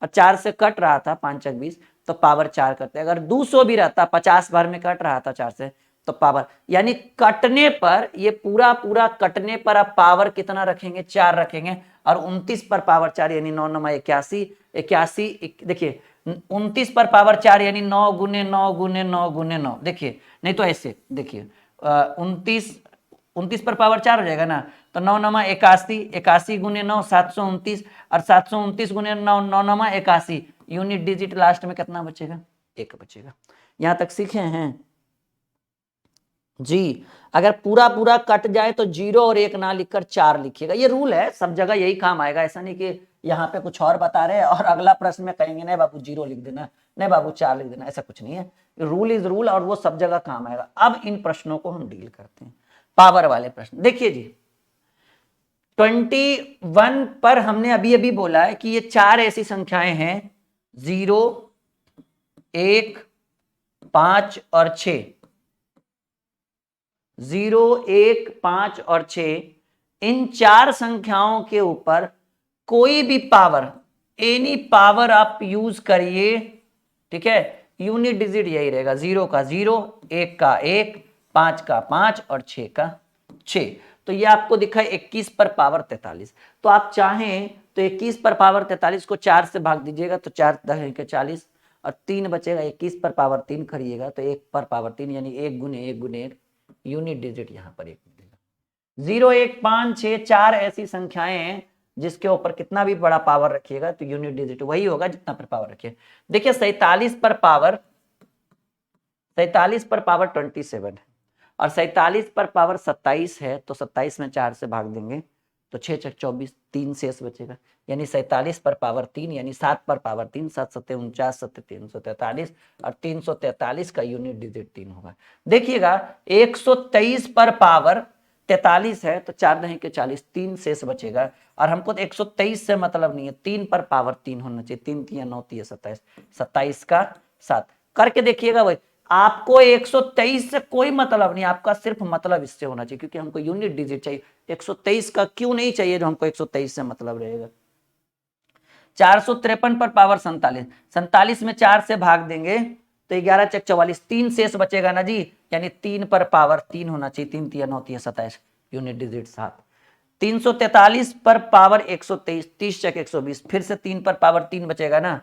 और 4 से कट रहा था 5 चक 20, तो पावर 4 करते। अगर 200 भी रहता 50 बार में कट रहा था 4 से, तो पावर, यानी कटने पर, ये पूरा पूरा कटने पर आप पावर कितना रखेंगे, 4 रखेंगे। और 29 पर पावर 4 यानी 9 9 81, 81 देखिए 29 पर पावर 4 यानी 9 गुने 9 गुने 9 गुने 9। देखिए नहीं तो ऐसे देखिए 29 पर पावर 4 हो जाएगा ना, तो 9 9 81, 81 गुने 9 729, और 729 गुने 9 9 9 81। यूनिट डिजिट लास्ट में कितना बचेगा, 1 बचेगा। यहां तक सीखे हैं जी। अगर पूरा पूरा कट जाए तो 0 और 1 ना लिखकर 4 लिखिएगा। ये रूल है, सब जगह यही काम आएगा। ऐसा नहीं कि यहाँ पे कुछ और बता रहे हैं और अगला प्रश्न में कहेंगे नहीं बाबू 0 लिख देना, नहीं बाबू 4 लिख देना, ऐसा कुछ नहीं है। रूल इज रूल और वो सब जगह काम आएगा। अब इन प्रश्नों को हम डील करते हैं, पावर वाले प्रश्न। देखिए जी 21 पर हमने अभी अभी बोला है कि ये 4 ऐसी संख्याएं हैं 0, 1, 5 और 6। 0, 1, 5 और 6, इन 4 संख्याओं के ऊपर कोई भी पावर, एनी पावर आप यूज करिए, ठीक है। यूनिट डिजिट यही रहेगा, 0 का 0, 1 का 1, 5 का 5 और 6 का 6। तो ये आपको दिखा है 21 पर पावर 43। तो आप चाहें तो 21 पर पावर 43 को 4 से भाग दीजिएगा तो 4 10 40 और 3 बचेगा। 21 पर पावर 3 करिएगा तो 1 पर पावर 3 यानी 1 गुने 1 गुने 1, यूनिट डिजिट यहां पर 1 मिलेगा। 0, 1, 5, 6 4 ऐसी संख्याएं हैं जिसके ऊपर कितना भी बड़ा पावर रखिएगा तो यूनिट डिजिट वही होगा जितना पर पावर रखिए। देखिए 47 पर पावर 27 है और 47 पर पावर 27 है, तो 27 में 4 से भाग देंगे तो 6 6 24, 3 शेष बचेगा। यानी 47 पर पावर 3 यानी 7 पर पावर 3, 7 7 49, 7 343 और 343 का यूनिट डिजिट 3 होगा। देखिएगा 123 पर पावर 43 है तो 4 नहीं के 40, 3 शेष बचेगा। और हमको तो 123 से मतलब नहीं है, 3 पर पावर 3 होना चाहिए। 3 3 9 3 27, 27 का 7 करके देखिएगा। वही आपको 123 से कोई मतलब नहीं, आपका सिर्फ मतलब इससे होना चाहिए क्योंकि हमको यूनिट डिजिट चाहिए। 123 का क्यों नहीं चाहिए जो हमको 123 से मतलब रहेगा। 453 पर पावर 47, 47 में 4 से भाग देंगे तो 11 चक 44, 3 शेष बचेगा ना जी, यानी 3 पर पावर 3 होना चाहिए। 3 3 9 3 27, यूनिट डिजिट 7। 343 पर पावर 123, 30 चक 120, फिर से 3 पर पावर 3 बचेगा ना,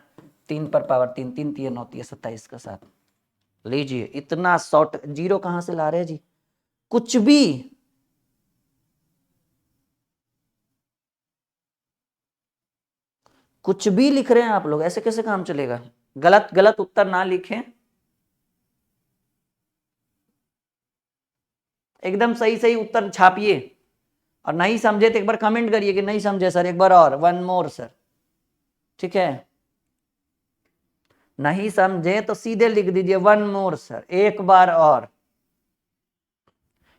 3 पर पावर 3, 3 3 9 3 27 का 7। लीजिए इतना शॉर्ट, जीरो कहां से ला रहे हैं जी, कुछ भी कुछ भी लिख रहे हैं आप लोग, ऐसे कैसे काम चलेगा। गलत गलत उत्तर ना लिखें, एकदम सही सही उत्तर छापिए। और नहीं समझे तो एक बार कमेंट करिए कि नहीं समझे सर, एक बार और, वन मोर सर, ठीक है। नहीं समझे तो सीधे लिख दीजिए वन मोर सर, एक बार और।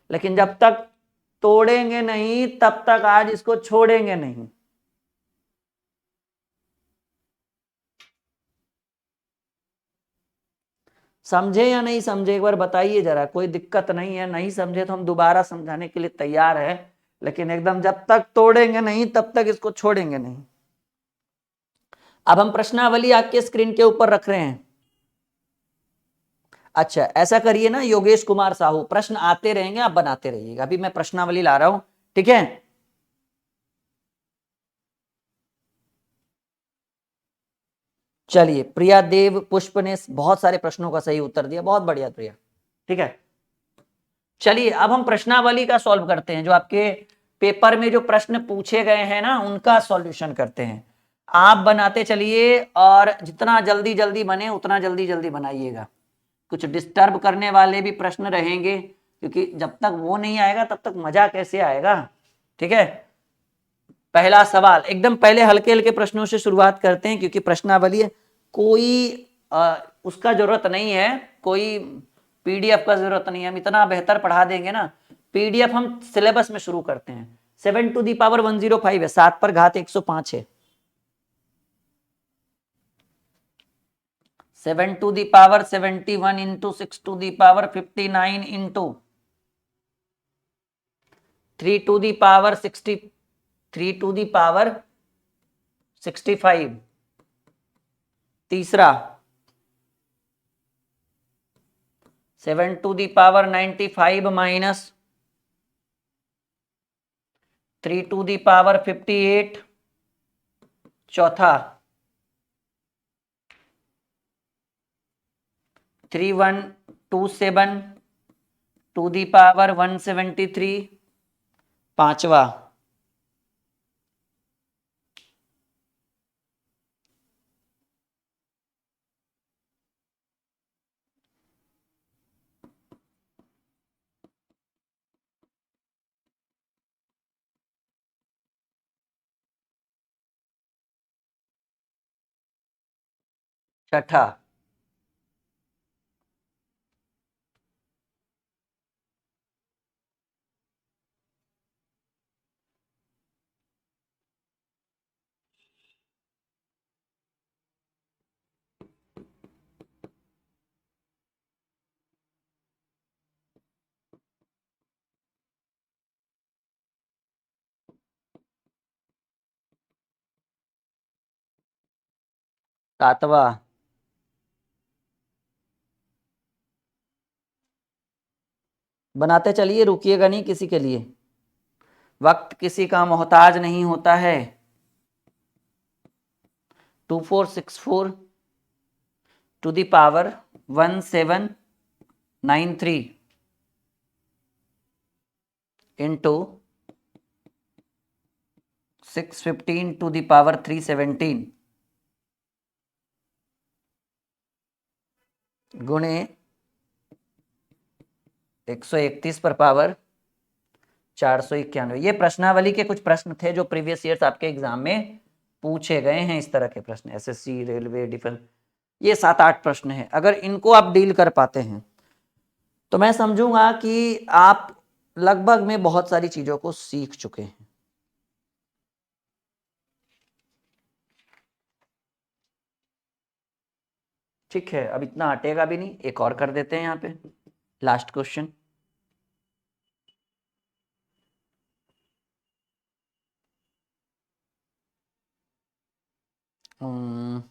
लेकिन जब तक तोड़ेंगे नहीं तब तक आज इसको छोड़ेंगे नहीं। समझे या नहीं समझे एक बार बताइए जरा, कोई दिक्कत नहीं है। नहीं समझे तो हम दोबारा समझाने के लिए तैयार है, लेकिन एकदम जब तक तोड़ेंगे नहीं तब तक इसको छोड़ेंगे नहीं। अब हम प्रश्नावली आपके स्क्रीन के ऊपर रख रहे हैं। अच्छा ऐसा करिए ना योगेश कुमार साहू, प्रश्न आते रहेंगे, आप बनाते रहिएगा। अभी मैं प्रश्नावली ला रहा हूं, ठीक है। चलिए, प्रिया देव पुष्प ने बहुत सारे प्रश्नों का सही उत्तर दिया, बहुत बढ़िया प्रिया, ठीक है। चलिए अब हम प्रश्नावली का सॉल्व करते हैं, जो आपके पेपर में जो प्रश्न पूछे गए हैं ना उनका सॉल्यूशन करते हैं। आप बनाते चलिए और जितना जल्दी जल्दी बने उतना जल्दी जल्दी बनाइएगा। कुछ डिस्टर्ब करने वाले भी प्रश्न रहेंगे, क्योंकि जब तक वो नहीं आएगा तब तक मजा कैसे आएगा, ठीक है। पहला सवाल, एकदम पहले हल्के हल्के प्रश्नों से शुरुआत करते हैं, क्योंकि प्रश्नावली है, कोई उसका जरूरत नहीं है, कोई पीडीएफ का जरूरत नहीं है, हम इतना बेहतर पढ़ा देंगे ना। पीडीएफ हम सिलेबस में शुरू करते हैं। 7 टू दी पावर 105 है, 7 पर घात 105 है। 7 to the power 71 into 6 to the power 59 into 3 to the power 65। तीसरा 7 to the power 95 minus 3 to the power 58। चौथा 3127 टू दी पावर 173। पांचवा 6ठा सातवां बनाते चलिए, रुकिएगा नहीं किसी के लिए, वक्त किसी का मोहताज नहीं होता है। 2464 to the power 1793 into 615 to the power 317 गुणे 131 पर पावर 491। ये प्रश्नावली के कुछ प्रश्न थे जो प्रीवियस ईयर्स आपके एग्जाम में पूछे गए हैं। इस तरह के प्रश्न, एसएससी, रेलवे, डिफेंस, ये 7-8 प्रश्न हैं। अगर इनको आप डील कर पाते हैं तो मैं समझूंगा कि आप लगभग में बहुत सारी चीजों को सीख चुके हैं। ठीक है, अब इतना हटेगा भी नहीं, एक और कर देते हैं यहाँ पे लास्ट क्वेश्चन। हम्म,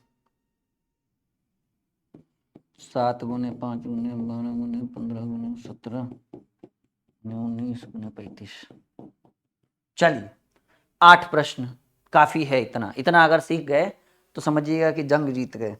7 गुने 5 गुने 12 गुने 17 गुने 19 गुने 35। चलिए 8 प्रश्न काफी है। इतना इतना अगर सीख गए तो समझिएगा कि जंग जीत गए।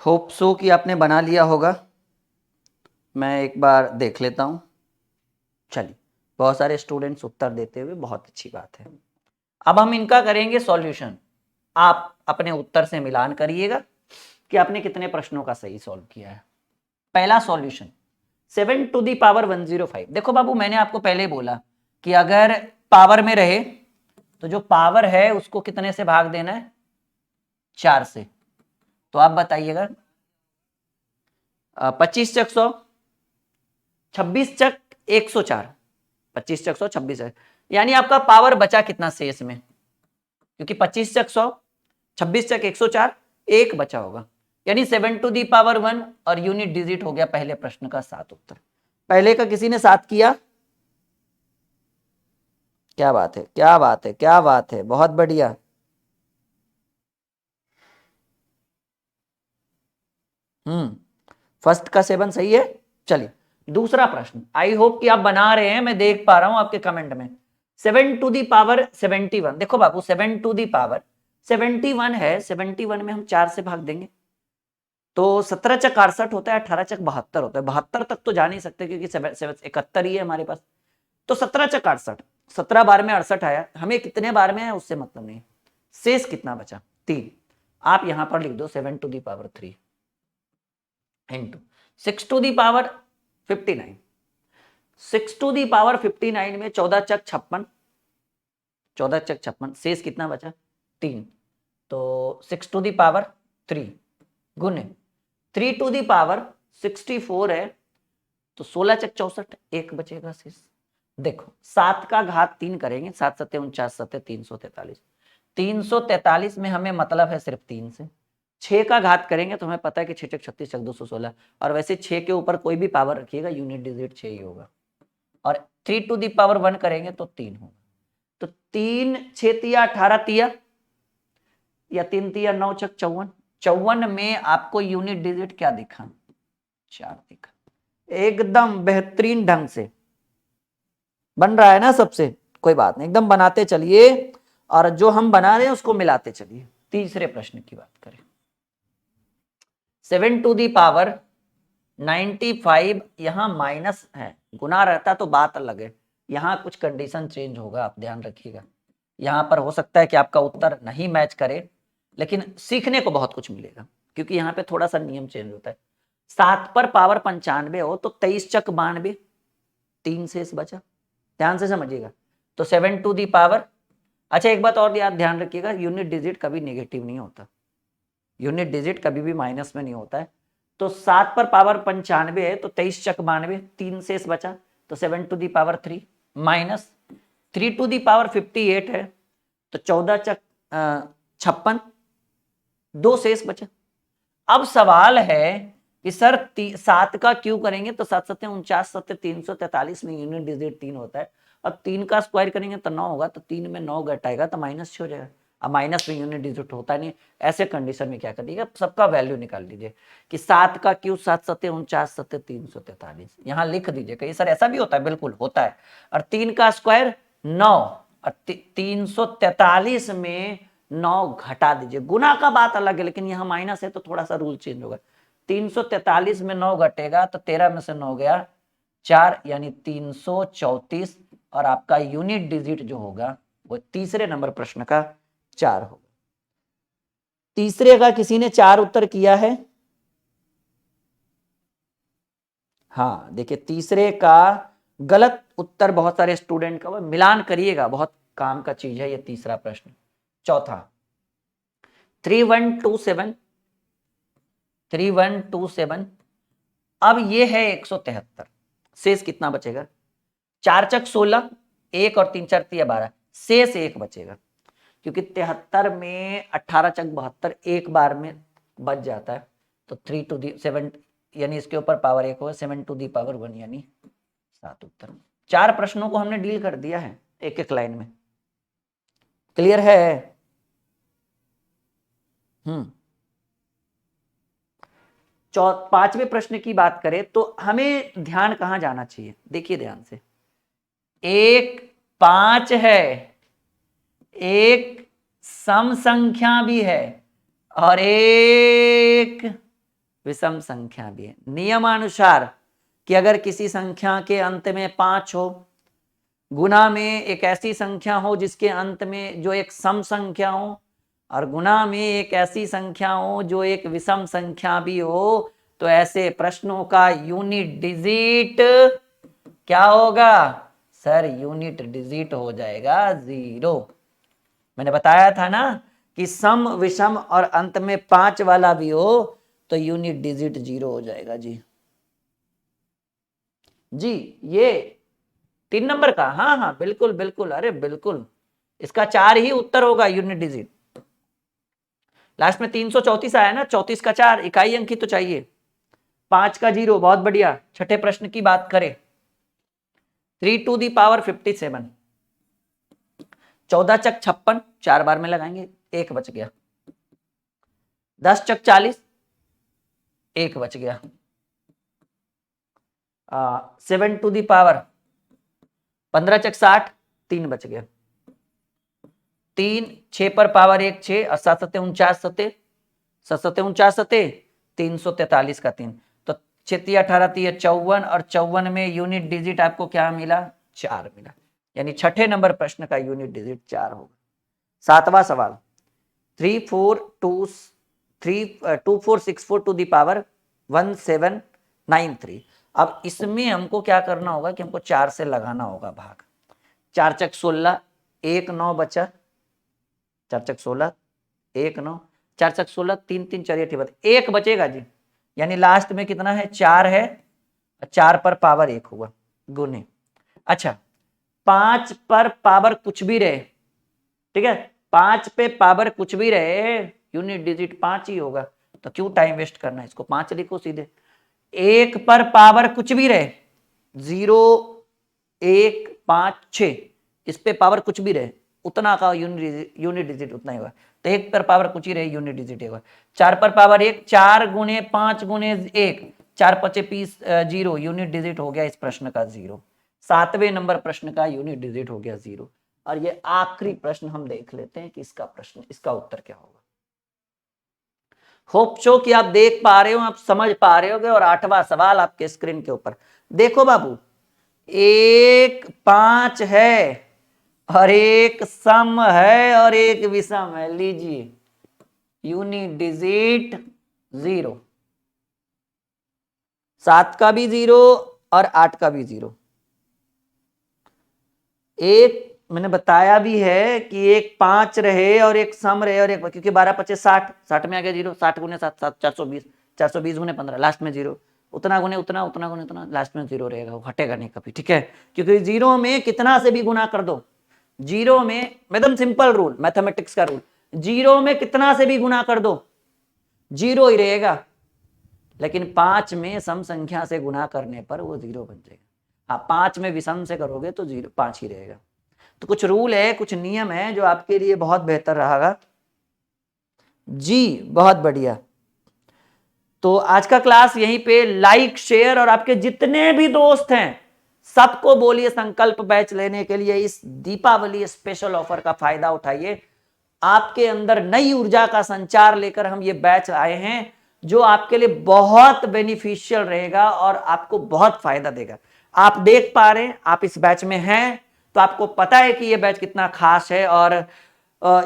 होप सो कि आपने बना लिया होगा, मैं एक बार देख लेता हूं। चलिए, बहुत सारे स्टूडेंट्स उत्तर देते हुए, बहुत अच्छी बात है। अब हम इनका करेंगे सॉल्यूशन। आप अपने उत्तर से मिलान करिएगा कि आपने कितने प्रश्नों का सही सॉल्व किया है। पहला सॉल्यूशन 7 टू दी पावर 105। देखो बाबू, मैंने आपको पहले बोला कि अगर पावर में रहे तो जो पावर है उसको कितने से भाग देना है, 4 से। तो आप बताइएगा, 25 चक 100, 26 चक 104, 25 चक 100, 26 चक, यानी आपका पावर बचा कितना शेष में, क्योंकि 25 चक 100, 26 चक 104, एक बचा होगा, यानी 7 टू दी पावर 1 और यूनिट डिजिट हो गया पहले प्रश्न का 7 उत्तर। पहले का किसी ने 7 किया? क्या बात है, क्या बात है, क्या बात है, बहुत बढ़िया। फर्स्ट का 7 सही है। चलिए, दूसरा प्रश्न, आई होप कि आप बना रहे हैं, मैं देख पा रहा हूं आपके कमेंट में। 7 टू दी पावर 71। देखो बाबू, 7 टू दी पावर 71 है, 71 में हम 4 से भाग देंगे तो 17 चक 68 होता है, 18 चक 72 होता है। 72 तक तो जा नहीं सकते क्योंकि 71 ही है हमारे पास। तो 17 चक 68, 17 बार में 68 आया, हमें कितने बार में है उससे मतलब नहीं, शेष कितना बचा, 3। आप यहां पर लिख दो 7 to the power 3 into 6 to the power 59। 6 to the power 59 में 14 चक 56, 14 चक 56, शेष कितना बचा, 3। तो 6 टू दी पावर 3 गुने 3 टू दी पावर 64 है, तो 16 चक 64, एक बचेगा शेष। देखो, 7 का घात 3 करेंगे, 7 सत्ते 49, सत्ते 343, 343 में हमें मतलब है सिर्फ 3 से। 6 का घात करेंगे तो हमें पता है कि 6 चक 36 चक 216, और वैसे 6 के ऊपर कोई भी पावर रखिएगा यूनिट डिजिट 6 ही होगा। और 3 टू दी पावर 1 करेंगे तो 3 होगा। तो 3 6 तिया 18 तिया, या 3 तिया 9 चक 54, 54 में आपको यूनिट डिजिट क्या दिखा, 4 दिखा। एकदम बेहतरीन ढंग से बन रहा है ना सबसे, कोई बात नहीं, एकदम बनाते चलिए, और जो हम बना रहे हैं उसको मिलाते चलिए। तीसरे प्रश्न की बात करें, 7 टू दी पावर 95, यहां माइनस है, गुना रहता तो बात अलग है, यहां कुछ कंडीशन चेंज होगा, आप ध्यान रखिएगा। यहां पर हो सकता है कि आपका उत्तर नहीं मैच करे, लेकिन सीखने को बहुत कुछ मिलेगा, क्योंकि यहाँ पे थोड़ा सा नियम चेंज होता है। 7 पर पावर 95 हो तो 23 चक 92, 3 शेष बचा, ध्यान से समझिएगा। तो 7 टू दी पावर, अच्छा एक बात और याद ध्यान रखिएगा, यूनिट डिजिट कभी नेगेटिव नहीं होता, यूनिट डिजिट कभी भी माइनस में नहीं होता है। तो 7 पर पावर 95 है तो 23 चक 92, 3 शेष बचा, तो 7 to the power 3 minus 3 to the power 58 है, तो 14 चक 56, 2 शेष बचा। अब सवाल है कि सर 7 का क्यों करेंगे, तो 7 सत्ते 49, सत्ते 343 में यूनिट डिजिट 3 होता है, और 3 का स्क्वायर करेंगे तो 9 होगा, तो 3 में 9 घटाएगा तो माइनस हो जाएगा। अब माइनस में यूनिट डिजिट होता नहीं, ऐसे कंडीशन में क्या करिएगा, सबका वैल्यू निकाल लीजिए कि 7 का क्यू 7 सत्ते 49, सत्ते 343, यहाँ लिख दीजिए। कहीं सर ऐसा भी होता है, बिल्कुल होता है। और 3 का स्क्वायर 9, और 343 में 9 घटा दीजिए, गुना का बात अलग है, लेकिन यहाँ माइनस है तो थोड़ा सा रूल चेंज होगा। 343 में 9 घटेगा तो 13 में से 9 गया 4, यानी 334, और आपका यूनिट डिजिट जो होगा वो तीसरे नंबर प्रश्न का 4 होगा। तीसरे का किसी ने 4 उत्तर किया है? हाँ, देखिए तीसरे का गलत उत्तर बहुत सारे स्टूडेंट का, मिलान करिएगा, बहुत काम का चीज है ये तीसरा प्रश्न। चौथा 3127, 3127, अब ये है 173, शेष कितना बचेगा, 4 चक 16, 1 और 3 4 12, शेष 1 बचेगा, क्योंकि 73 में 18 चक 72 एक बार में बच जाता है, तो 3 टू दी 7, यानी इसके ऊपर पावर 1 होगा, 7 टू दी पावर 1, यानी 7 उत्तर। 4 प्रश्नों को हमने डील कर दिया है एक एक लाइन में, क्लियर है? पांचवें प्रश्न की बात करें तो हमें ध्यान कहां जाना चाहिए, देखिए ध्यान से, 1 5 है, एक सम संख्या भी है, और एक विषम संख्या भी है। नियमानुसार कि अगर किसी संख्या के अंत में 5 हो, गुना में एक ऐसी संख्या हो जिसके अंत में जो एक सम संख्या हो, और गुना में एक ऐसी संख्या हो जो एक विषम संख्या भी हो, तो ऐसे प्रश्नों का यूनिट डिजिट क्या होगा सर? यूनिट डिजिट हो जाएगा 0। मैंने बताया था ना कि सम, विषम और अंत में 5 वाला भी हो तो यूनिट डिजिट 0 हो जाएगा जी। जी ये 3 नंबर का, हाँ हाँ बिल्कुल बिल्कुल, अरे बिल्कुल, इसका 4 ही उत्तर होगा यूनिट डिजिट। लास्ट में 334 आया ना, 34 का 4, इकाई अंक ही तो चाहिए। 5 का 0, बहुत बढ़िया। छठे प्रश्न की बात करें, 3 टू दी पावर 57, 14 चक 56, 4 बार में लगाएंगे, 1 बच गया। 10 चक 40, 1 बच गया। 7 टू दी पावर 15 चक 60, 3 बच गया। 3, 6 पर पावर 1, 6 और 7 सते 49 सते, 7 सते 49 सते, 343 का 3, तो 6 18 54, और 54 में यूनिट डिजिट आपको क्या मिला? 4 मिला। यानी छठे नंबर प्रश्न का यूनिट डिजिट 4 होगा। 7वां सवाल, 2464 टू दी पावर 1793। अब इसमें हमको क्या करना होगा कि हमको 4 से लगाना होगा भाग। 4 चक 16, 1 9 बचा, 4 चक 16, 1 9, 4 चक 16, 3 3 4 8 1 बचेगा जी। यानी लास्ट में कितना है? 4 है, 4 पर पावर 1 हुआ गुने। अच्छा, 5 पर पावर कुछ भी रहे, ठीक है, 5 पे पावर कुछ भी रहे, यूनिट डिजिट 5 ही होगा, तो क्यों टाइम वेस्ट करना है, इसको 5 लिखो सीधे। 1 पर पावर कुछ भी रहे, 0 1 5 6, इस पे पावर कुछ भी रहे, उतना का यूनिट डिजिट उतना ही होगा। तो 1 पर पावर कुछ ही रहे, यूनिट डिजिट होगा। 4 पर पावर 1, 4 गुने 5 गुने 1, 4 5 20, 0, यूनिट डिजिट हो गया इस प्रश्न का 0। 7वें नंबर प्रश्न का यूनिट डिजिट हो गया 0। और ये आखिरी प्रश्न हम देख लेते हैं कि इसका उत्तर क्या होगा। होप सो कि आप देख पा रहे हो, आप समझ पा रहे होगे। और 8वां सवाल आपके स्क्रीन के ऊपर देखो बाबू, 1 5 है और एक सम है और एक विषम है। लीजिए, यूनिट डिजिट 0, 7 का भी 0 और 8 का भी 0। एक मैंने बताया भी है कि एक 5 रहे और एक सम रहे और एक, क्योंकि 12 25 60, 60 में आ गया 0, 60 गुने 7 7 420, 420 गुने 15, लास्ट में 0, उतना गुने उतना, उतना गुने उतना, लास्ट में 0 रहेगा, वो हटेगा नहीं कभी, ठीक है। क्योंकि 0 में कितना से भी गुना कर दो, 0 में एकदम सिंपल रूल, मैथमेटिक्स का रूल, 0 में कितना से भी गुना कर दो 0 ही रहेगा। लेकिन 5 में सम संख्या से गुना करने पर वो 0 बन जाएगा। हाँ, 5 में विषम से करोगे तो 0 5 ही रहेगा। तो कुछ रूल है, कुछ नियम है जो आपके लिए बहुत बेहतर रहेगा जी। बहुत बढ़िया। तो आज का क्लास यहीं पे लाइक शेयर, और आपके जितने भी दोस्त हैं सबको बोलिए संकल्प बैच लेने के लिए इस दीपावली स्पेशल ऑफर का फायदा उठाइए। आपके अंदर नई ऊर्जा का संचार लेकर हम ये बैच आए हैं जो आपके लिए बहुत बेनिफिशियल रहेगा और आपको बहुत फायदा देगा। आप देख पा रहे हैं, आप इस बैच में हैं, तो आपको पता है कि ये बैच कितना खास है। और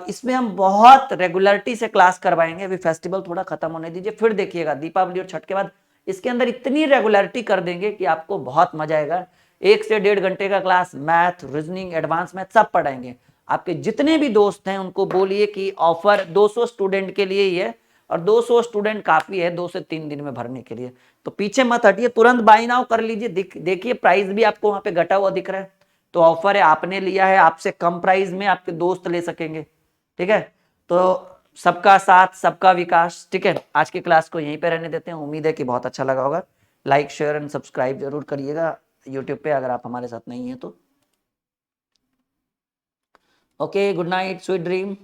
इसमें हम बहुत रेगुलरिटी से क्लास करवाएंगे। अभी फेस्टिवल थोड़ा खत्म होने दीजिए, फिर देखिएगा दीपावली और छठ के बाद इसके अंदर इतनी रेगुलरिटी कर देंगे कि आपको बहुत मजा आएगा। 1 से 1.5 घंटे का class, math, reasoning, advance math सब पढ़ाएंगे। आपके जितने भी दोस्त हैं उनको बोलिए कि ऑफर 200 स्टूडेंट के लिए ही है, और 200 स्टूडेंट काफी है 2 से 3 दिन में भरने के लिए। तो पीछे मत हटिए, तुरंत बाय नाउ कर लीजिए। देखिए प्राइस भी आपको वहां पे घटा हुआ दिख रहा है, तो ऑफर है, आपने लिया है, आपसे कम प्राइस में आपके दोस्त ले सकेंगे, ठीक है। तो सबका साथ सबका विकास, ठीक है। आज की क्लास को यहीं पे रहने देते हैं। उम्मीद है कि बहुत अच्छा लगा होगा। लाइक शेयर एंड सब्सक्राइब जरूर करिएगा यूट्यूब पे अगर आप हमारे साथ नहीं है तो। Okay, good night, sweet dream.